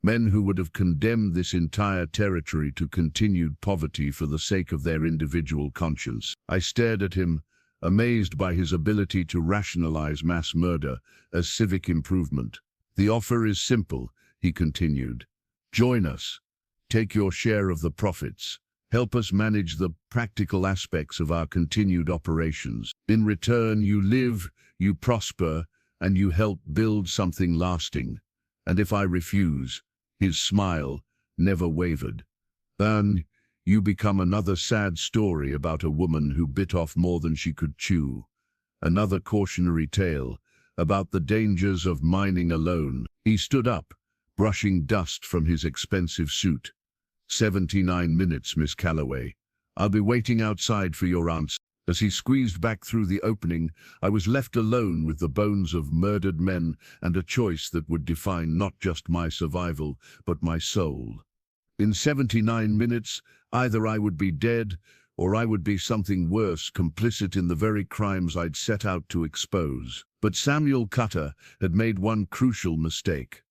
Speaker 1: Men who would have condemned this entire territory to continued poverty for the sake of their individual conscience. I stared at him, amazed by his ability to rationalize mass murder as civic improvement. "The offer is simple," he continued. "Join us. Take your share of the profits. Help us manage the practical aspects of our continued operations. In return, you live, you prosper, and you help build something lasting. And if I refuse," his smile never wavered, "then you become another sad story about a woman who bit off more than she could chew. Another cautionary tale about the dangers of mining alone." He stood up, brushing dust from his expensive suit. 79 minutes, Miss Calloway. I'll be waiting outside for your answer." As he squeezed back through the opening, I was left alone with the bones of murdered men and a choice that would define not just my survival, but my soul. In 79 minutes, either I would be dead, or I would be something worse, complicit in the very crimes I'd set out to expose. But Samuel Cutter had made one crucial mistake.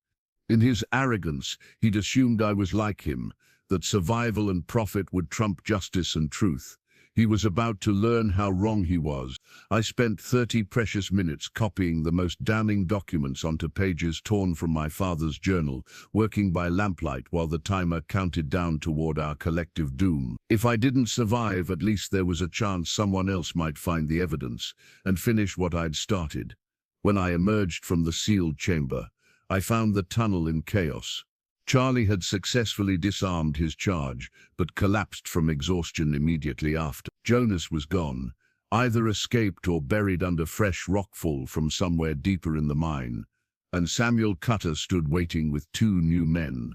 Speaker 1: In his arrogance, he'd assumed I was like him, that survival and profit would trump justice and truth. He was about to learn how wrong he was. I spent 30 precious minutes copying the most damning documents onto pages torn from my father's journal, working by lamplight while the timer counted down toward our collective doom. If I didn't survive, at least there was a chance someone else might find the evidence and finish what I'd started. When I emerged from the sealed chamber, I found the tunnel in chaos. Charlie had successfully disarmed his charge, but collapsed from exhaustion immediately after. Jonas was gone, either escaped or buried under fresh rockfall from somewhere deeper in the mine, and Samuel Cutter stood waiting with 2 new men.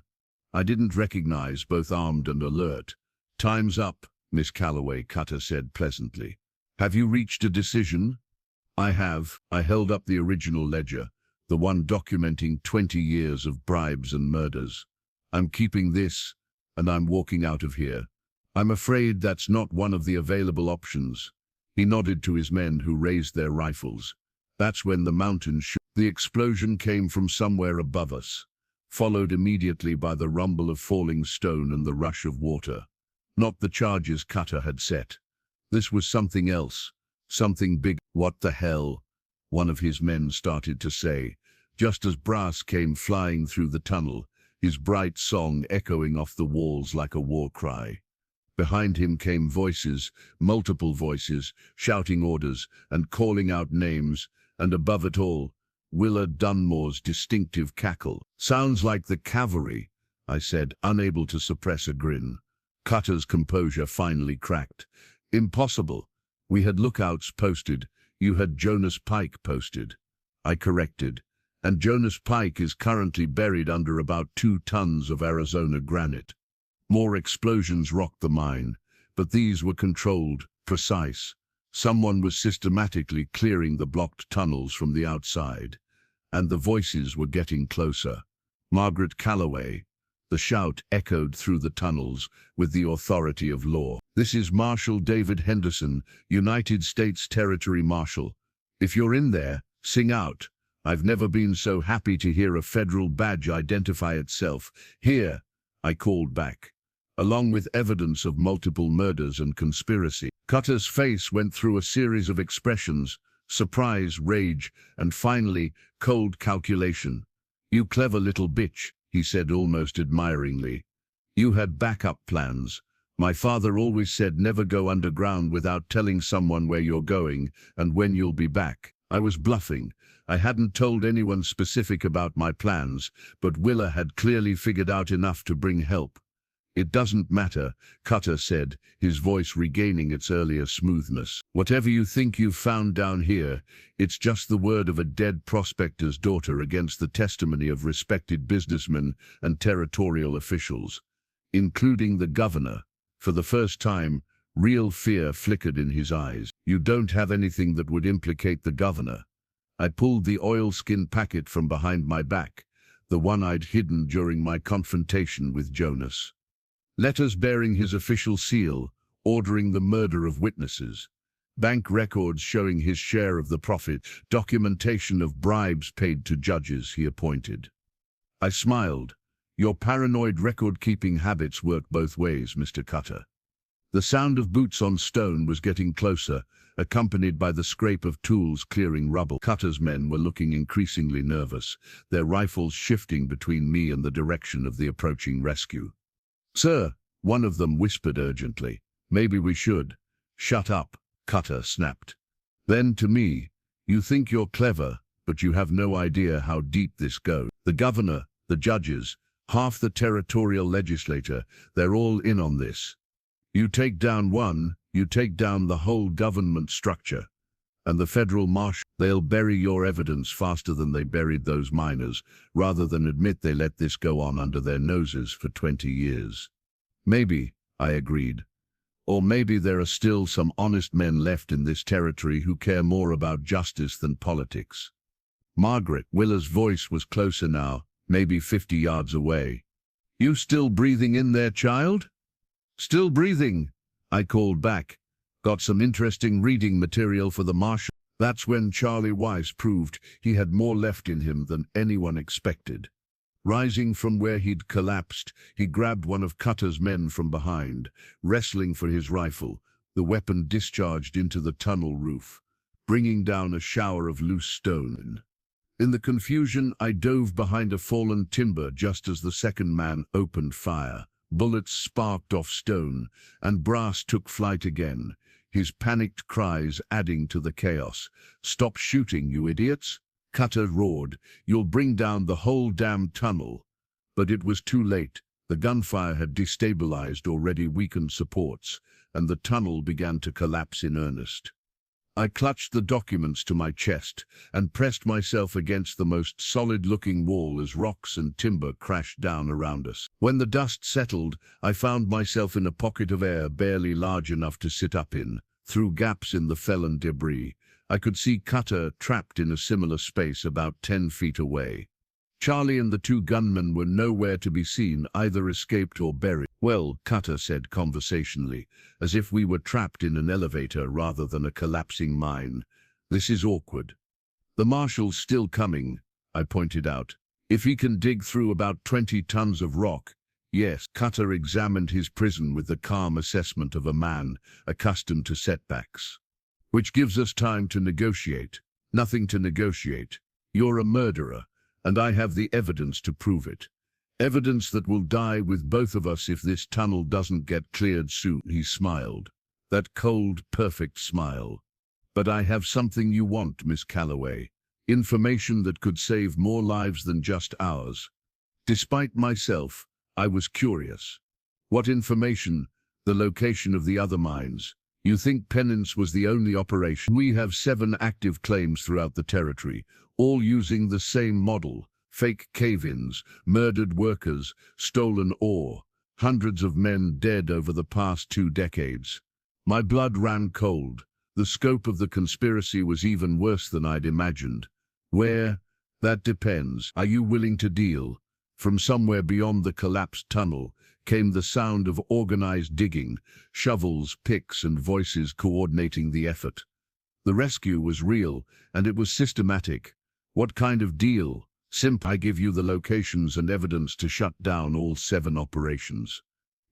Speaker 1: I didn't recognize, both armed and alert. "Time's up," Miss Calloway, Cutter said pleasantly. "Have you reached a decision?" "I have." I held up the original ledger, the one documenting 20 years of bribes and murders. "I'm keeping this, and I'm walking out of here." "I'm afraid that's not one of the available options." He nodded to his men, who raised their rifles. That's when the mountain shook. The explosion came from somewhere above us, followed immediately by the rumble of falling stone and the rush of water. Not the charges Cutter had set. This was something else, something big. "What the hell?" one of his men started to say, just as Brass came flying through the tunnel, his bright song echoing off the walls like a war cry. Behind him came voices, multiple voices, shouting orders and calling out names, and above it all, Willa Dunmore's distinctive cackle. "Sounds like the cavalry," I said, unable to suppress a grin. Cutter's composure finally cracked. "Impossible. We had lookouts posted. You had Jonas Pike posted." I corrected. "And Jonas Pike is currently buried under about 2 tons of Arizona granite." More explosions rocked the mine, but these were controlled, precise. Someone was systematically clearing the blocked tunnels from the outside, and the voices were getting closer. "Margaret Calloway." The shout echoed through the tunnels with the authority of law. "This is Marshal David Henderson, United States Territory Marshal. If you're in there, sing out. I've never been so happy to hear a federal badge identify itself. Here," I called back, "along with evidence of multiple murders and conspiracy." Cutter's face went through a series of expressions: surprise, rage, and finally, cold calculation. "You clever little bitch," he said almost admiringly. "You had backup plans. My father always said never go underground without telling someone where you're going and when you'll be back." I was bluffing. I hadn't told anyone specific about my plans, but Willa had clearly figured out enough to bring help. "It doesn't matter," Cutter said, his voice regaining its earlier smoothness. "Whatever you think you've found down here, it's just the word of a dead prospector's daughter against the testimony of respected businessmen and territorial officials, including the governor." For the first time, real fear flickered in his eyes. "You don't have anything that would implicate the governor." I pulled the oilskin packet from behind my back, the one I'd hidden during my confrontation with Jonas. Letters bearing his official seal, ordering the murder of witnesses. Bank records showing his share of the profit, documentation of bribes paid to judges he appointed. I smiled. "Your paranoid record-keeping habits work both ways, Mr. Cutter." The sound of boots on stone was getting closer, accompanied by the scrape of tools clearing rubble. Cutter's men were looking increasingly nervous, their rifles shifting between me and the direction of the approaching rescue. "Sir," one of them whispered urgently. "Maybe we should." "Shut up," Cutter snapped. Then to me, "You think you're clever, but you have no idea how deep this goes. The governor, the judges, half the territorial legislature, they're all in on this. You take down one, you take down the whole government structure. And the federal marshal, they'll bury your evidence faster than they buried those miners, rather than admit they let this go on under their noses for 20 years. "Maybe," I agreed. "Or maybe there are still some honest men left in this territory who care more about justice than politics." Margaret, Willa's voice was closer now, maybe 50 yards away. "You still breathing in there, child?" "Still breathing," I called back. "Got some interesting reading material for the marshal." That's when Charlie Weiss proved he had more left in him than anyone expected. Rising from where he'd collapsed, he grabbed one of Cutter's men from behind, wrestling for his rifle, The weapon discharged into the tunnel roof, bringing down a shower of loose stone. In the confusion, I dove behind a fallen timber just as the second man opened fire. Bullets sparked off stone, and brass took flight again, his panicked cries adding to the chaos. "Stop shooting, you idiots!" Cutter roared. "You'll bring down the whole damn tunnel." But it was too late. The gunfire had destabilized already weakened supports, and the tunnel began to collapse in earnest. I clutched the documents to my chest and pressed myself against the most solid-looking wall as rocks and timber crashed down around us. When the dust settled, I found myself in a pocket of air barely large enough to sit up in. Through gaps in the felon debris, I could see Cutter trapped in a similar space about 10 feet away. Charlie and the two gunmen were nowhere to be seen, either escaped or buried. "Well," Cutter said conversationally, as if we were trapped in an elevator rather than a collapsing mine. "This is awkward." "The marshal's still coming," I pointed out. "If he can dig through about 20 tons of rock." "Yes." Cutter examined his prison with the calm assessment of a man accustomed to setbacks. "Which gives us time to negotiate." "Nothing to negotiate. You're a murderer, and I have the evidence to prove it. Evidence that will die with both of us if this tunnel doesn't get cleared soon." He smiled. That cold, perfect smile. "But I have something you want, Miss Calloway. Information that could save more lives than just ours." Despite myself, I was curious. "What information?" "The location of the other mines. You think Penance was the only operation? We have 7 active claims throughout the territory, all using the same model. Fake cave-ins, murdered workers, stolen ore, hundreds of men dead over the past 2 decades. My blood ran cold. The scope of the conspiracy was even worse than I'd imagined. "Where?" "That depends. Are you willing to deal?" From somewhere beyond the collapsed tunnel came the sound of organized digging, shovels, picks, and voices coordinating the effort. The rescue was real, and it was systematic. "What kind of deal?" "Simple. I give you the locations and evidence to shut down all 7 operations.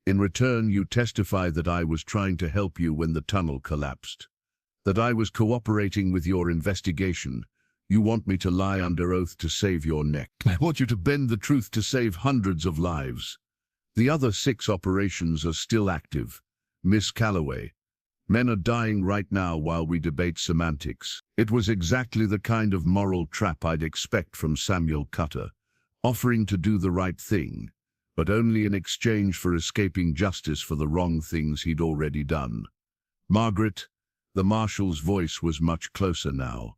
Speaker 1: In return, you testify that I was trying to help you when the tunnel collapsed, that I was cooperating with your investigation. You want me to lie under oath to save your neck. I want you to bend the truth to save hundreds of lives. The other 6 operations are still active, Miss Calloway. Men are dying right now while we debate semantics." It was exactly the kind of moral trap I'd expect from Samuel Cutter, offering to do the right thing, but only in exchange for escaping justice for the wrong things he'd already done. "Margaret," the marshal's voice was much closer now.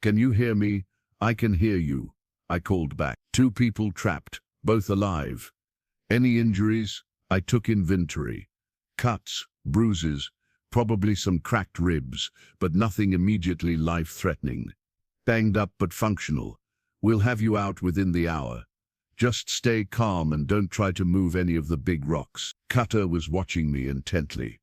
Speaker 1: "Can you hear me?" "I can hear you," I called back. 2 people trapped, both alive. "Any injuries?" I took inventory. "Cuts, bruises, probably some cracked ribs, but nothing immediately life-threatening. Banged up but functional. We'll have you out within the hour. Just stay calm and don't try to move any of the big rocks." Cutter was watching me intently.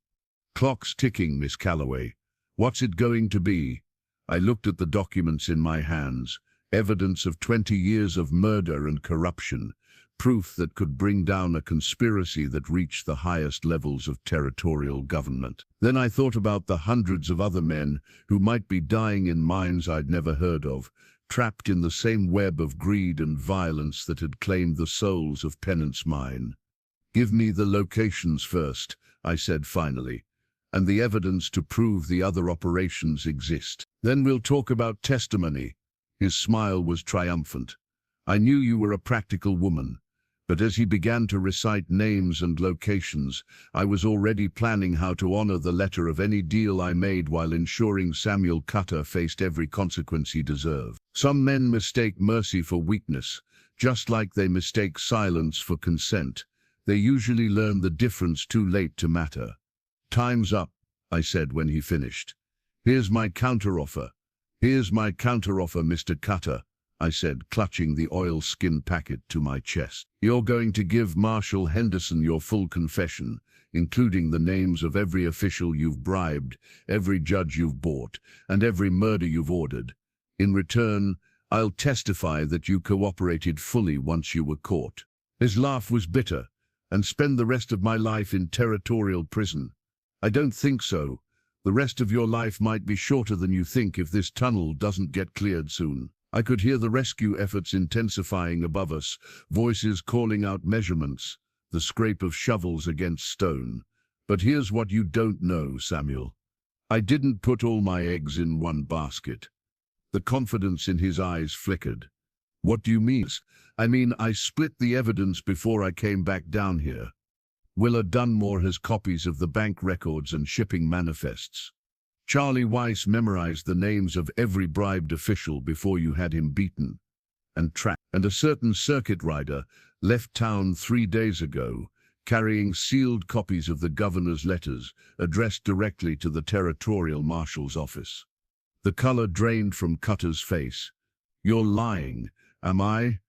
Speaker 1: "Clock's ticking, Miss Calloway. What's it going to be?" I looked at the documents in my hands, evidence of 20 years of murder and corruption, proof that could bring down a conspiracy that reached the highest levels of territorial government. Then I thought about the hundreds of other men who might be dying in mines I'd never heard of, trapped in the same web of greed and violence that had claimed the souls of Penance Mine. "Give me the locations first," I said finally, "and the evidence to prove the other operations exist. Then we'll talk about testimony." His smile was triumphant. "I knew you were a practical woman." But as he began to recite names and locations, I was already planning how to honor the letter of any deal I made while ensuring Samuel Cutter faced every consequence he deserved. Some men mistake mercy for weakness, just like they mistake silence for consent. They usually learn the difference too late to matter. "Time's up," I said when he finished. "Here's my counteroffer." "Here's my counteroffer, Mr. Cutter," I said, clutching the oilskin packet to my chest. "You're going to give Marshal Henderson your full confession, including the names of every official you've bribed, every judge you've bought, and every murder you've ordered. In return, I'll testify that you cooperated fully once you were caught." His laugh was bitter. "And spend the rest of my life in territorial prison." I don't think so. The rest of your life might be shorter than you think if this tunnel doesn't get cleared soon. I could hear the rescue efforts intensifying above us, voices calling out measurements, the scrape of shovels against stone. But here's what you don't know, Samuel. I didn't put all my eggs in one basket. The confidence in his eyes flickered. What do you mean? I mean, I split the evidence before I came back down here. Willa Dunmore has copies of the bank records and shipping manifests. Charlie Weiss memorized the names of every bribed official before you had him beaten and trapped. And a certain circuit rider left town 3 days ago, carrying sealed copies of the governor's letters addressed directly to the territorial marshal's office. The color drained from Cutter's face. You're lying, am I?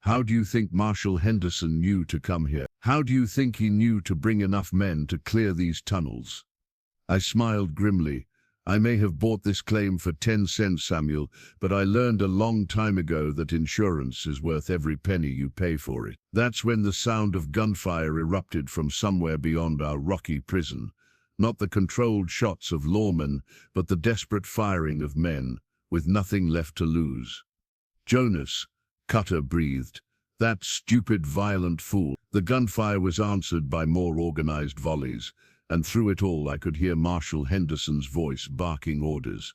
Speaker 1: How do you think Marshal Henderson knew to come here? How do you think he knew to bring enough men to clear these tunnels? I smiled grimly. I may have bought this claim for 10 cents, Samuel, but I learned a long time ago that insurance is worth every penny you pay for it. That's when the sound of gunfire erupted from somewhere beyond our rocky prison. Not the controlled shots of lawmen, but the desperate firing of men, with nothing left to lose. Jonas, Cutter breathed. That stupid, violent fool. The gunfire was answered by more organized volleys, and through it all I could hear Marshal Henderson's voice barking orders.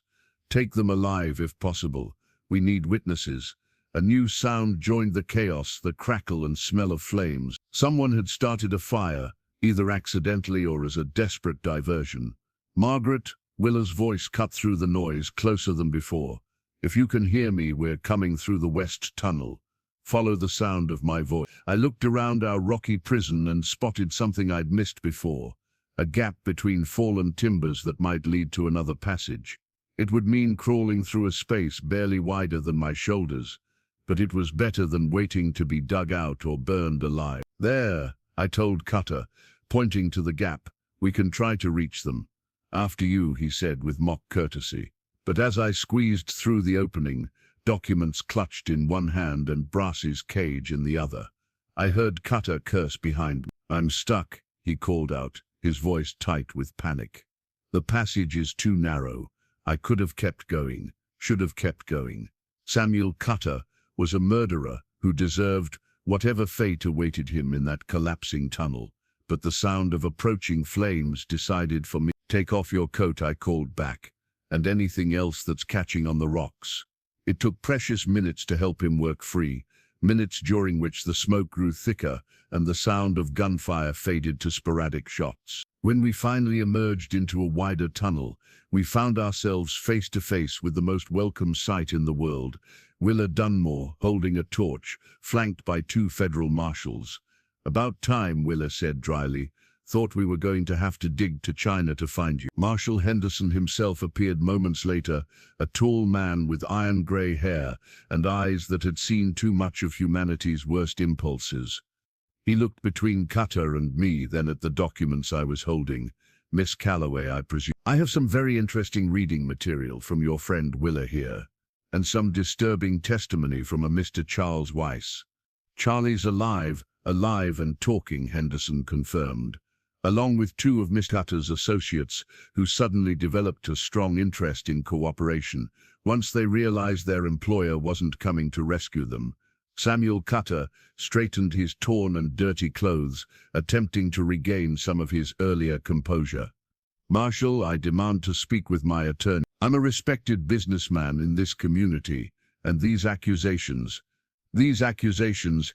Speaker 1: Take them alive if possible. We need witnesses. A new sound joined the chaos, the crackle and smell of flames. Someone had started a fire, either accidentally or as a desperate diversion. Margaret, Willa's voice cut through the noise, closer than before. If you can hear me, we're coming through the west tunnel. Follow the sound of my voice. I looked around our rocky prison and spotted something I'd missed before. A gap between fallen timbers that might lead to another passage. It would mean crawling through a space barely wider than my shoulders, but it was better than waiting to be dug out or burned alive. There, I told Cutter, pointing to the gap. We can try to reach them. After you, he said with mock courtesy. But as I squeezed through the opening, documents clutched in one hand and Brass's cage in the other, I heard Cutter curse behind me. I'm stuck, he called out, his voice tight with panic. The passage is too narrow. I could have kept going, should have kept going. Samuel Cutter was a murderer who deserved whatever fate awaited him in that collapsing tunnel. But the sound of approaching flames decided for me. Take off your coat, I called back, and anything else that's catching on the rocks. It took precious minutes to help him work free, minutes during which the smoke grew thicker and the sound of gunfire faded to sporadic shots. When we finally emerged into a wider tunnel, we found ourselves face to face with the most welcome sight in the world, Willa Dunmore holding a torch, flanked by 2 federal marshals. About time, Willa said dryly. Thought we were going to have to dig to China to find you. Marshal Henderson himself appeared moments later, a tall man with iron-gray hair and eyes that had seen too much of humanity's worst impulses. He looked between Cutter and me, then at the documents I was holding. Miss Calloway, I presume. I have some very interesting reading material from your friend Willa here, and some disturbing testimony from a Mr. Charles Weiss. Charlie's alive and talking, Henderson confirmed, along with 2 of Miss Cutter's associates who suddenly developed a strong interest in cooperation once they realized their employer wasn't coming to rescue them. Samuel Cutter straightened his torn and dirty clothes, attempting to regain some of his earlier composure. Marshal, I demand to speak with my attorney. I'm a respected businessman in this community, and these accusations,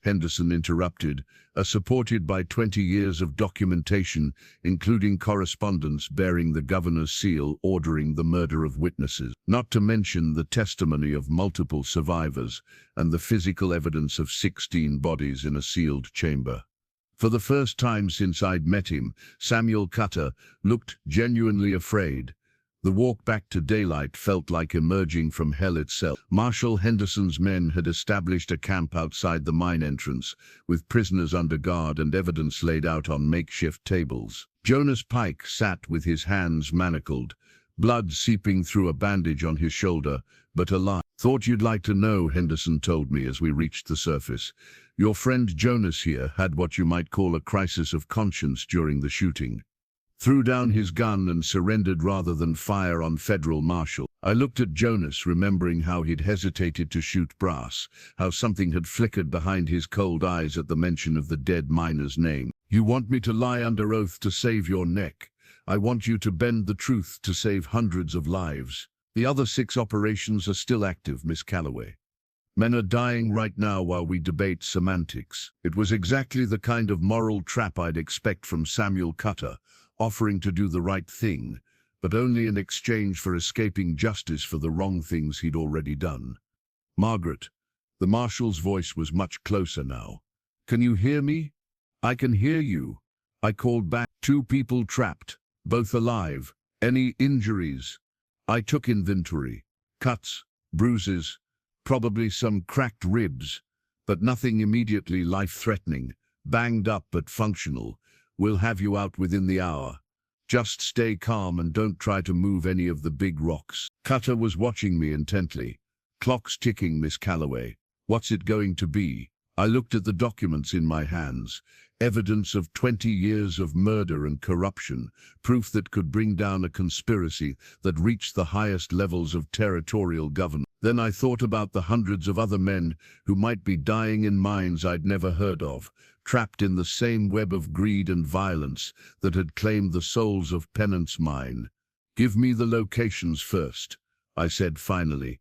Speaker 1: Henderson interrupted, are supported by 20 years of documentation, including correspondence bearing the governor's seal ordering the murder of witnesses, not to mention the testimony of multiple survivors and the physical evidence of 16 bodies in a sealed chamber. For the first time since I'd met him, Samuel Cutter looked genuinely afraid. The walk back to daylight felt like emerging from hell itself. Marshal Henderson's men had established a camp outside the mine entrance, with prisoners under guard and evidence laid out on makeshift tables. Jonas Pike sat with his hands manacled, blood seeping through a bandage on his shoulder, but alive. Thought you'd like to know, Henderson told me as we reached the surface. Your friend Jonas here had what you might call a crisis of conscience during the shooting. threw down his gun and surrendered rather than fire on federal marshal. I looked at Jonas, remembering how he'd hesitated to shoot Brass, how something had flickered behind his cold eyes at the mention of the dead miner's name. You want me to lie under oath to save your neck? I want you to bend the truth to save hundreds of lives. The other 6 operations are still active, Miss Calloway. Men are dying right now while we debate semantics. It was exactly the kind of moral trap I'd expect from Samuel Cutter, offering to do the right thing, but only in exchange for escaping justice for the wrong things he'd already done. Margaret, the marshal's voice was much closer now. Can you hear me? I can hear you. I called back. 2 people trapped, both alive. Any injuries? I took inventory. Cuts, bruises, probably some cracked ribs, but nothing immediately life-threatening. Banged up but functional. We'll have you out within the hour. Just stay calm and don't try to move any of the big rocks. Cutter was watching me intently. Clock's ticking, Miss Calloway. What's it going to be? I looked at the documents in my hands. Evidence of 20 years of murder and corruption, proof that could bring down a conspiracy that reached the highest levels of territorial government. Then I thought about the hundreds of other men who might be dying in mines I'd never heard of, trapped in the same web of greed and violence that had claimed the souls of Penance Mine. Give me the locations first, I said finally,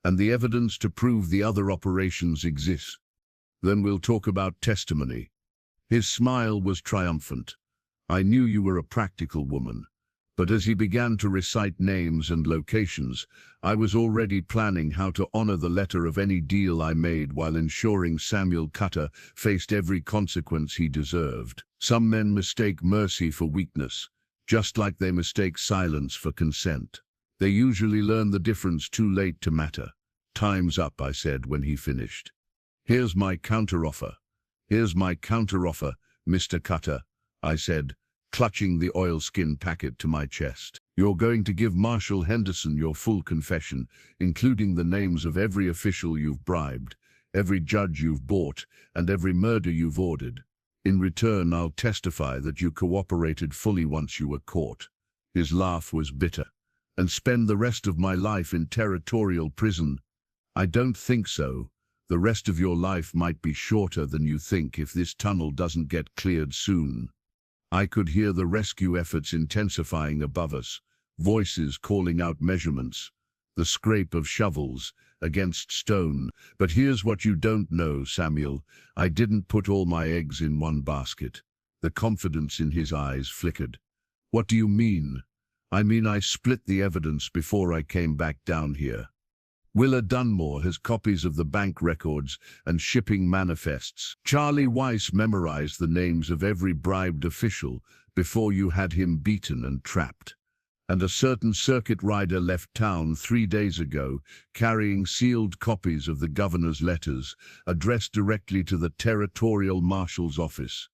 Speaker 1: and the evidence to prove the other operations exist. Then we'll talk about testimony. His smile was triumphant. I knew you were a practical woman. But as he began to recite names and locations, I was already planning how to honor the letter of any deal I made while ensuring Samuel Cutter faced every consequence he deserved. Some men mistake mercy for weakness, just like they mistake silence for consent. They usually learn the difference too late to matter. Time's up, I said when he finished. Here's my counteroffer. Here's my counteroffer, Mr. Cutter, I said, clutching the oilskin packet to my chest. You're going to give Marshal Henderson your full confession, including the names of every official you've bribed, every judge you've bought, and every murder you've ordered. In return, I'll testify that you cooperated fully once you were caught. His laugh was bitter. And spend the rest of my life in territorial prison? I don't think so. The rest of your life might be shorter than you think if this tunnel doesn't get cleared soon. I could hear the rescue efforts intensifying above us, voices calling out measurements, the scrape of shovels against stone. But here's what you don't know, Samuel. I didn't put all my eggs in one basket. The confidence in his eyes flickered. What do you mean? I mean I split the evidence before I came back down here. Willa Dunmore has copies of the bank records and shipping manifests. Charlie Weiss memorized the names of every bribed official before you had him beaten and trapped. And a certain circuit rider left town 3 days ago, carrying sealed copies of the governor's letters, addressed directly to the territorial marshal's office.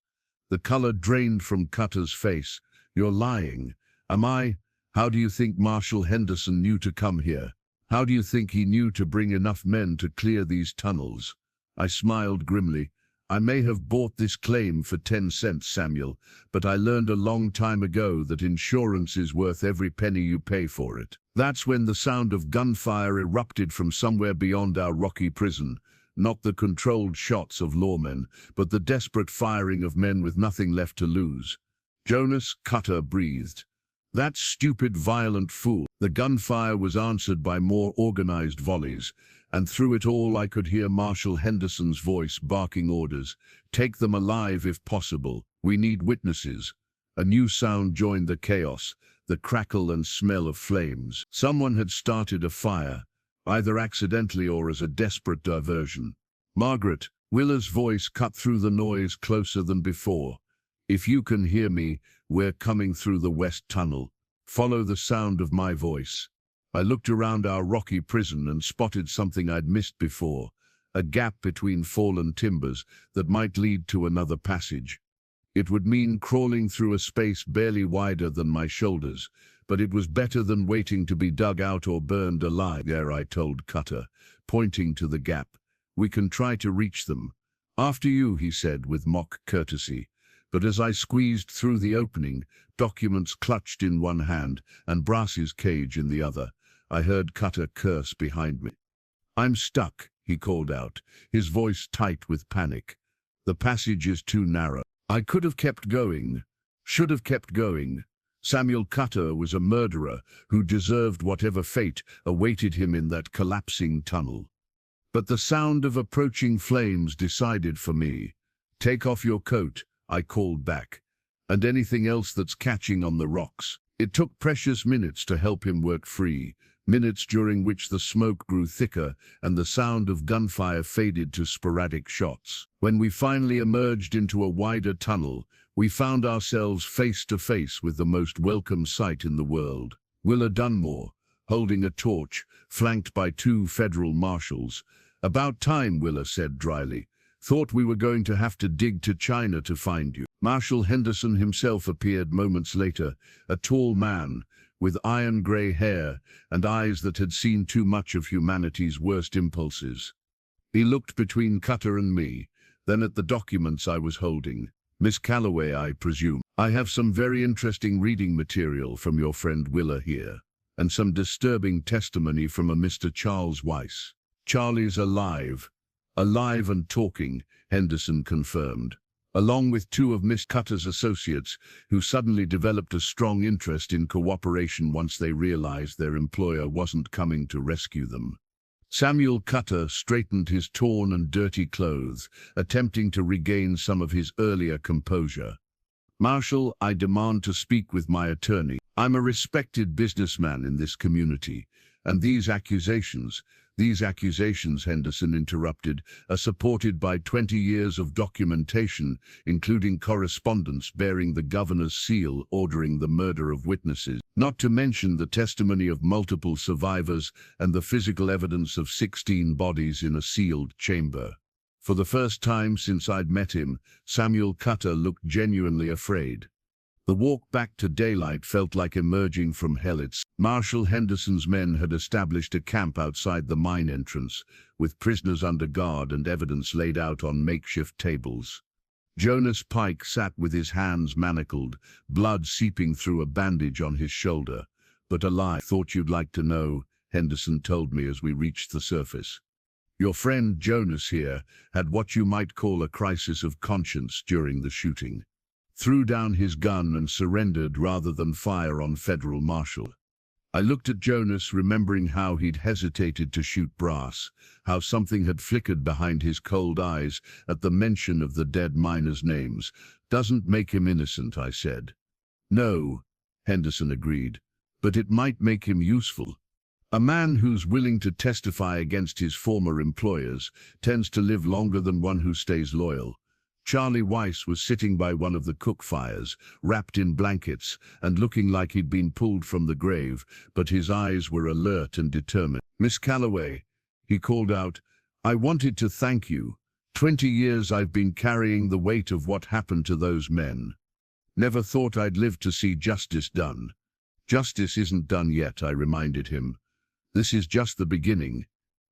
Speaker 1: The color drained from Cutter's face. You're lying. Am I? How do you think Marshal Henderson knew to come here? How do you think he knew to bring enough men to clear these tunnels? I smiled grimly. I may have bought this claim for 10 cents, Samuel, but I learned a long time ago that insurance is worth every penny you pay for it. That's when the sound of gunfire erupted from somewhere beyond our rocky prison. Not the controlled shots of lawmen, but the desperate firing of men with nothing left to lose. Jonas Cutter breathed. That stupid, violent fool. The gunfire was answered by more organized volleys, and through it all I could hear Marshal Henderson's voice barking orders. Take them alive if possible. We need witnesses. A new sound joined the chaos, the crackle and smell of flames. Someone had started a fire, either accidentally or as a desperate diversion. Margaret, Willa's voice cut through the noise closer than before. If you can hear me, we're coming through the west tunnel. Follow the sound of my voice. I looked around our rocky prison and spotted something I'd missed before, a gap between fallen timbers that might lead to another passage. It would mean crawling through a space barely wider than my shoulders, but it was better than waiting to be dug out or burned alive. There, I told Cutter, pointing to the gap. We can try to reach them. After you, he said with mock courtesy. But as I squeezed through the opening, documents clutched in one hand and Brass's cage in the other, I heard Cutter curse behind me. "I'm stuck," he called out, his voice tight with panic. "The passage is too narrow." I could have kept going, should have kept going. Samuel Cutter was a murderer who deserved whatever fate awaited him in that collapsing tunnel. But the sound of approaching flames decided for me. "Take off your coat," I called back, "and anything else that's catching on the rocks." It took precious minutes to help him work free, minutes during which the smoke grew thicker and the sound of gunfire faded to sporadic shots. When we finally emerged into a wider tunnel, we found ourselves face to face with the most welcome sight in the world. Willa Dunmore, holding a torch, flanked by 2 federal marshals. "About time," Willa said dryly. "Thought we were going to have to dig to China to find you." Marshal Henderson himself appeared moments later, a tall man, with iron-grey hair and eyes that had seen too much of humanity's worst impulses. He looked between Cutter and me, then at the documents I was holding. "Miss Calloway, I presume. I have some very interesting reading material from your friend Willa here, and some disturbing testimony from a Mr. Charles Weiss." "Charlie's alive and talking," Henderson confirmed, along with 2 of Miss Cutter's associates who suddenly developed a strong interest in cooperation once they realized their employer wasn't coming to rescue them. Samuel Cutter straightened his torn and dirty clothes, attempting to regain some of his earlier composure. "Marshal, I demand to speak with my attorney. I'm a respected businessman in this community, and these accusations, Henderson interrupted, are supported by 20 years of documentation, including correspondence bearing the governor's seal ordering the murder of witnesses, not to mention the testimony of multiple survivors and the physical evidence of 16 bodies in a sealed chamber." For the first time since I'd met him, Samuel Cutter looked genuinely afraid. The walk back to daylight felt like emerging from hell itself. Marshal Henderson's men had established a camp outside the mine entrance, with prisoners under guard and evidence laid out on makeshift tables. Jonas Pike sat with his hands manacled, blood seeping through a bandage on his shoulder. "But alive. Thought you'd like to know," Henderson told me as we reached the surface. "Your friend Jonas here had what you might call a crisis of conscience during the shooting. Threw down his gun and surrendered rather than fire on federal marshal." I looked at Jonas, remembering how he'd hesitated to shoot Brass, how something had flickered behind his cold eyes at the mention of the dead miners' names. "Doesn't make him innocent," I said. "No," Henderson agreed, "but it might make him useful. A man who's willing to testify against his former employers tends to live longer than one who stays loyal." Charlie Weiss was sitting by one of the cook fires, wrapped in blankets and looking like he'd been pulled from the grave, but his eyes were alert and determined. "Miss Calloway," he called out, "I wanted to thank you. 20 years I've been carrying the weight of what happened to those men. Never thought I'd live to see justice done." "Justice isn't done yet," I reminded him. "This is just the beginning."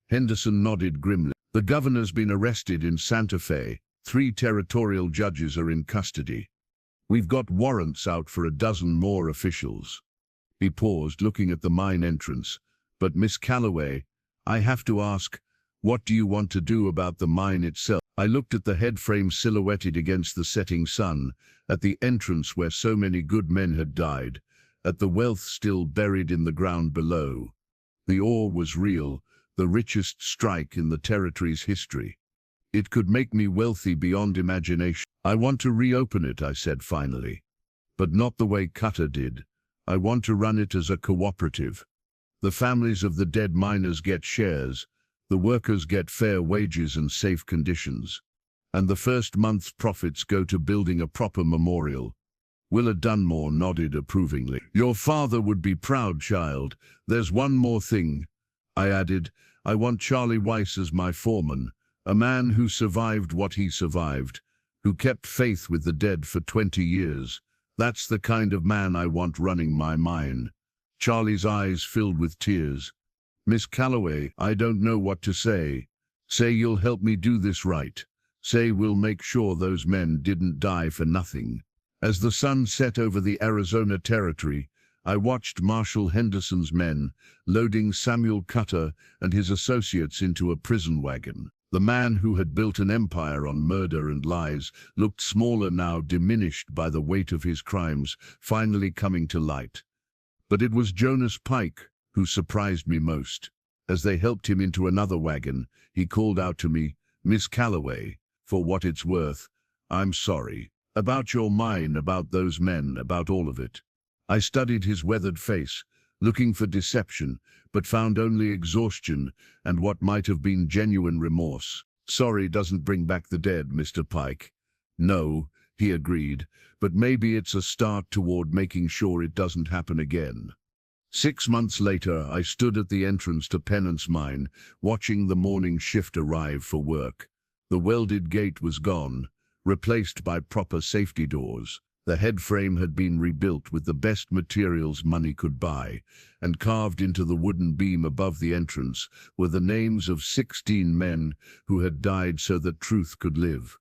Speaker 1: Henderson nodded grimly. "The governor's been arrested in Santa Fe. 3 territorial judges are in custody. We've got warrants out for a dozen more officials." He paused, looking at the mine entrance. "But Miss Calloway, I have to ask, what do you want to do about the mine itself?" I looked at the headframe silhouetted against the setting sun, at the entrance where so many good men had died, at the wealth still buried in the ground below. The ore was real, the richest strike in the territory's history. It could make me wealthy beyond imagination. "I want to reopen it," I said finally. "But not the way Cutter did. I want to run it as a cooperative. The families of the dead miners get shares, the workers get fair wages and safe conditions, and the first month's profits go to building a proper memorial." Willa Dunmore nodded approvingly. "Your father would be proud, child. There's one more thing," I added. "I want Charlie Weiss as my foreman. A man who survived what he survived, who kept faith with the dead for 20 years. That's the kind of man I want running my mine." Charlie's eyes filled with tears. "Miss Calloway, I don't know what to say. Say you'll help me do this right. Say we'll make sure those men didn't die for nothing. As the sun set over the Arizona Territory, I watched Marshal Henderson's men loading Samuel Cutter and his associates into a prison wagon. The man who had built an empire on murder and lies looked smaller now, diminished by the weight of his crimes finally coming to light. But it was Jonas Pike who surprised me most. As they helped him into another wagon, he called out to me, "Miss Calloway, for what it's worth, I'm sorry. About your mine, about those men, about all of it." I studied his weathered face, looking for deception, but found only exhaustion and what might have been genuine remorse. "Sorry doesn't bring back the dead, Mr. Pike." "No," he agreed, "but maybe it's a start toward making sure it doesn't happen again." 6 months later, I stood at the entrance to Penance Mine, watching the morning shift arrive for work. The welded gate was gone, replaced by proper safety doors. The head frame had been rebuilt with the best materials money could buy, and carved into the wooden beam above the entrance were the names of 16 men who had died so that truth could live.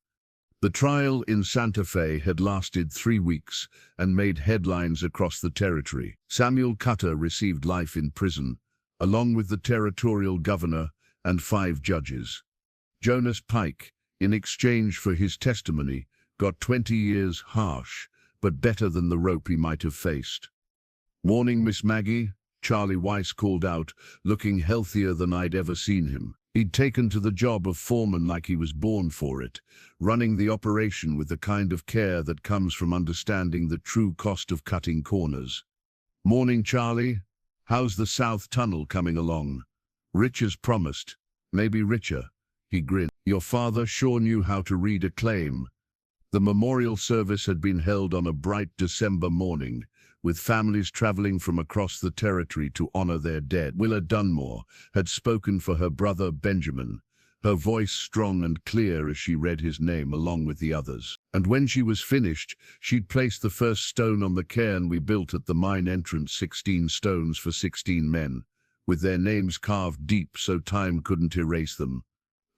Speaker 1: The trial in Santa Fe had lasted 3 weeks and made headlines across the territory. Samuel Cutter received life in prison, along with the territorial governor and 5 judges. Jonas Pike, in exchange for his testimony, got 20 years, harsh, but better than the rope he might have faced. "Morning, Miss Maggie," Charlie Weiss called out, looking healthier than I'd ever seen him. He'd taken to the job of foreman like he was born for it, running the operation with the kind of care that comes from understanding the true cost of cutting corners. "Morning, Charlie. How's the South Tunnel coming along?" "Rich as promised. Maybe richer." He grinned. "Your father sure knew how to read a claim." The memorial service had been held on a bright December morning, with families traveling from across the territory to honor their dead. Willa Dunmore had spoken for her brother Benjamin, her voice strong and clear as she read his name along with the others. And when she was finished, she'd placed the first stone on the cairn we built at the mine entrance, 16 stones for 16 men, with their names carved deep so time couldn't erase them.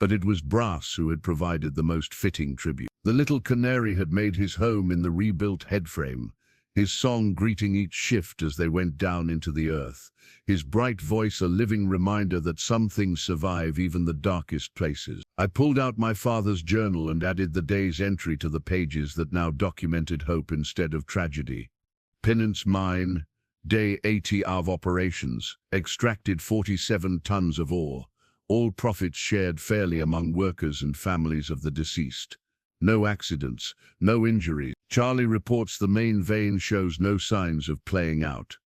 Speaker 1: But it was brass who had provided the most fitting tribute. The little canary had made his home in the rebuilt headframe, his song greeting each shift as they went down into the earth, his bright voice a living reminder that some things survive even the darkest places. I pulled out my father's journal and added the day's entry to the pages that now documented hope instead of tragedy. Penance Mine, day 80 of operations, extracted 47 tons of ore. All profits shared fairly among workers and families of the deceased. No accidents, no injuries. Charlie reports the main vein shows no signs of playing out.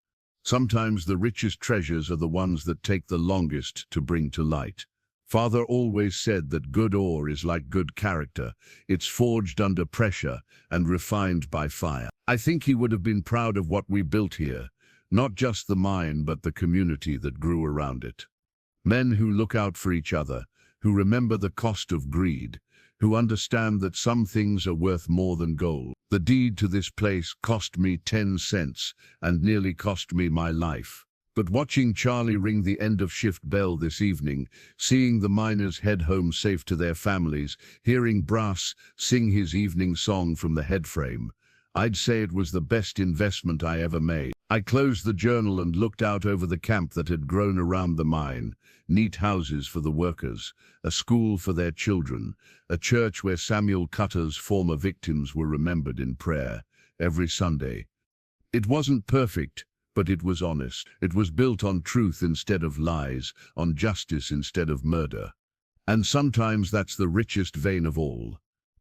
Speaker 1: Sometimes the richest treasures are the ones that take the longest to bring to light. Father always said that good ore is like good character. It's forged under pressure and refined by fire. I think he would have been proud of what we built here, not just the mine but the community that grew around it. Men who look out for each other, who remember the cost of greed, who understand that some things are worth more than gold. The deed to this place cost me 10 cents and nearly cost me my life. But watching Charlie ring the end-of-shift bell this evening, seeing the miners head home safe to their families, hearing Brass sing his evening song from the headframe, I'd say it was the best investment I ever made. I closed the journal and looked out over the camp that had grown around the mine. Neat houses for the workers, a school for their children, a church where Samuel Cutter's former victims were remembered in prayer every Sunday. It wasn't perfect, but it was honest. It was built on truth instead of lies, on justice instead of murder. And sometimes that's the richest vein of all.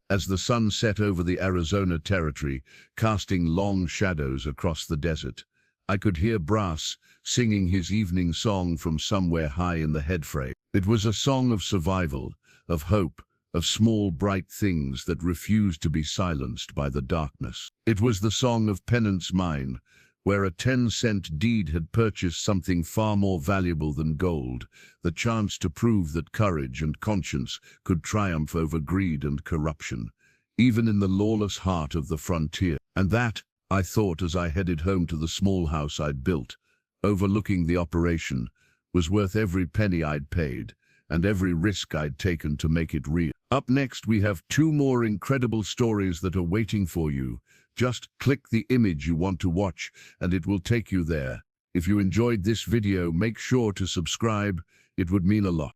Speaker 1: As the sun set over the Arizona Territory, casting long shadows across the desert, I could hear Brass singing his evening song from somewhere high in the headframe. It was a song of survival, of hope, of small bright things that refused to be silenced by the darkness. It was the song of Penance Mine, where a 10-cent deed had purchased something far more valuable than gold, the chance to prove that courage and conscience could triumph over greed and corruption, even in the lawless heart of the frontier. And that, I thought as I headed home to the small house I'd built, overlooking the operation, was worth every penny I'd paid, and every risk I'd taken to make it real. Up next, we have two more incredible stories that are waiting for you. Just click the image you want to watch, and it will take you there. If you enjoyed this video, make sure to subscribe. It would mean a lot.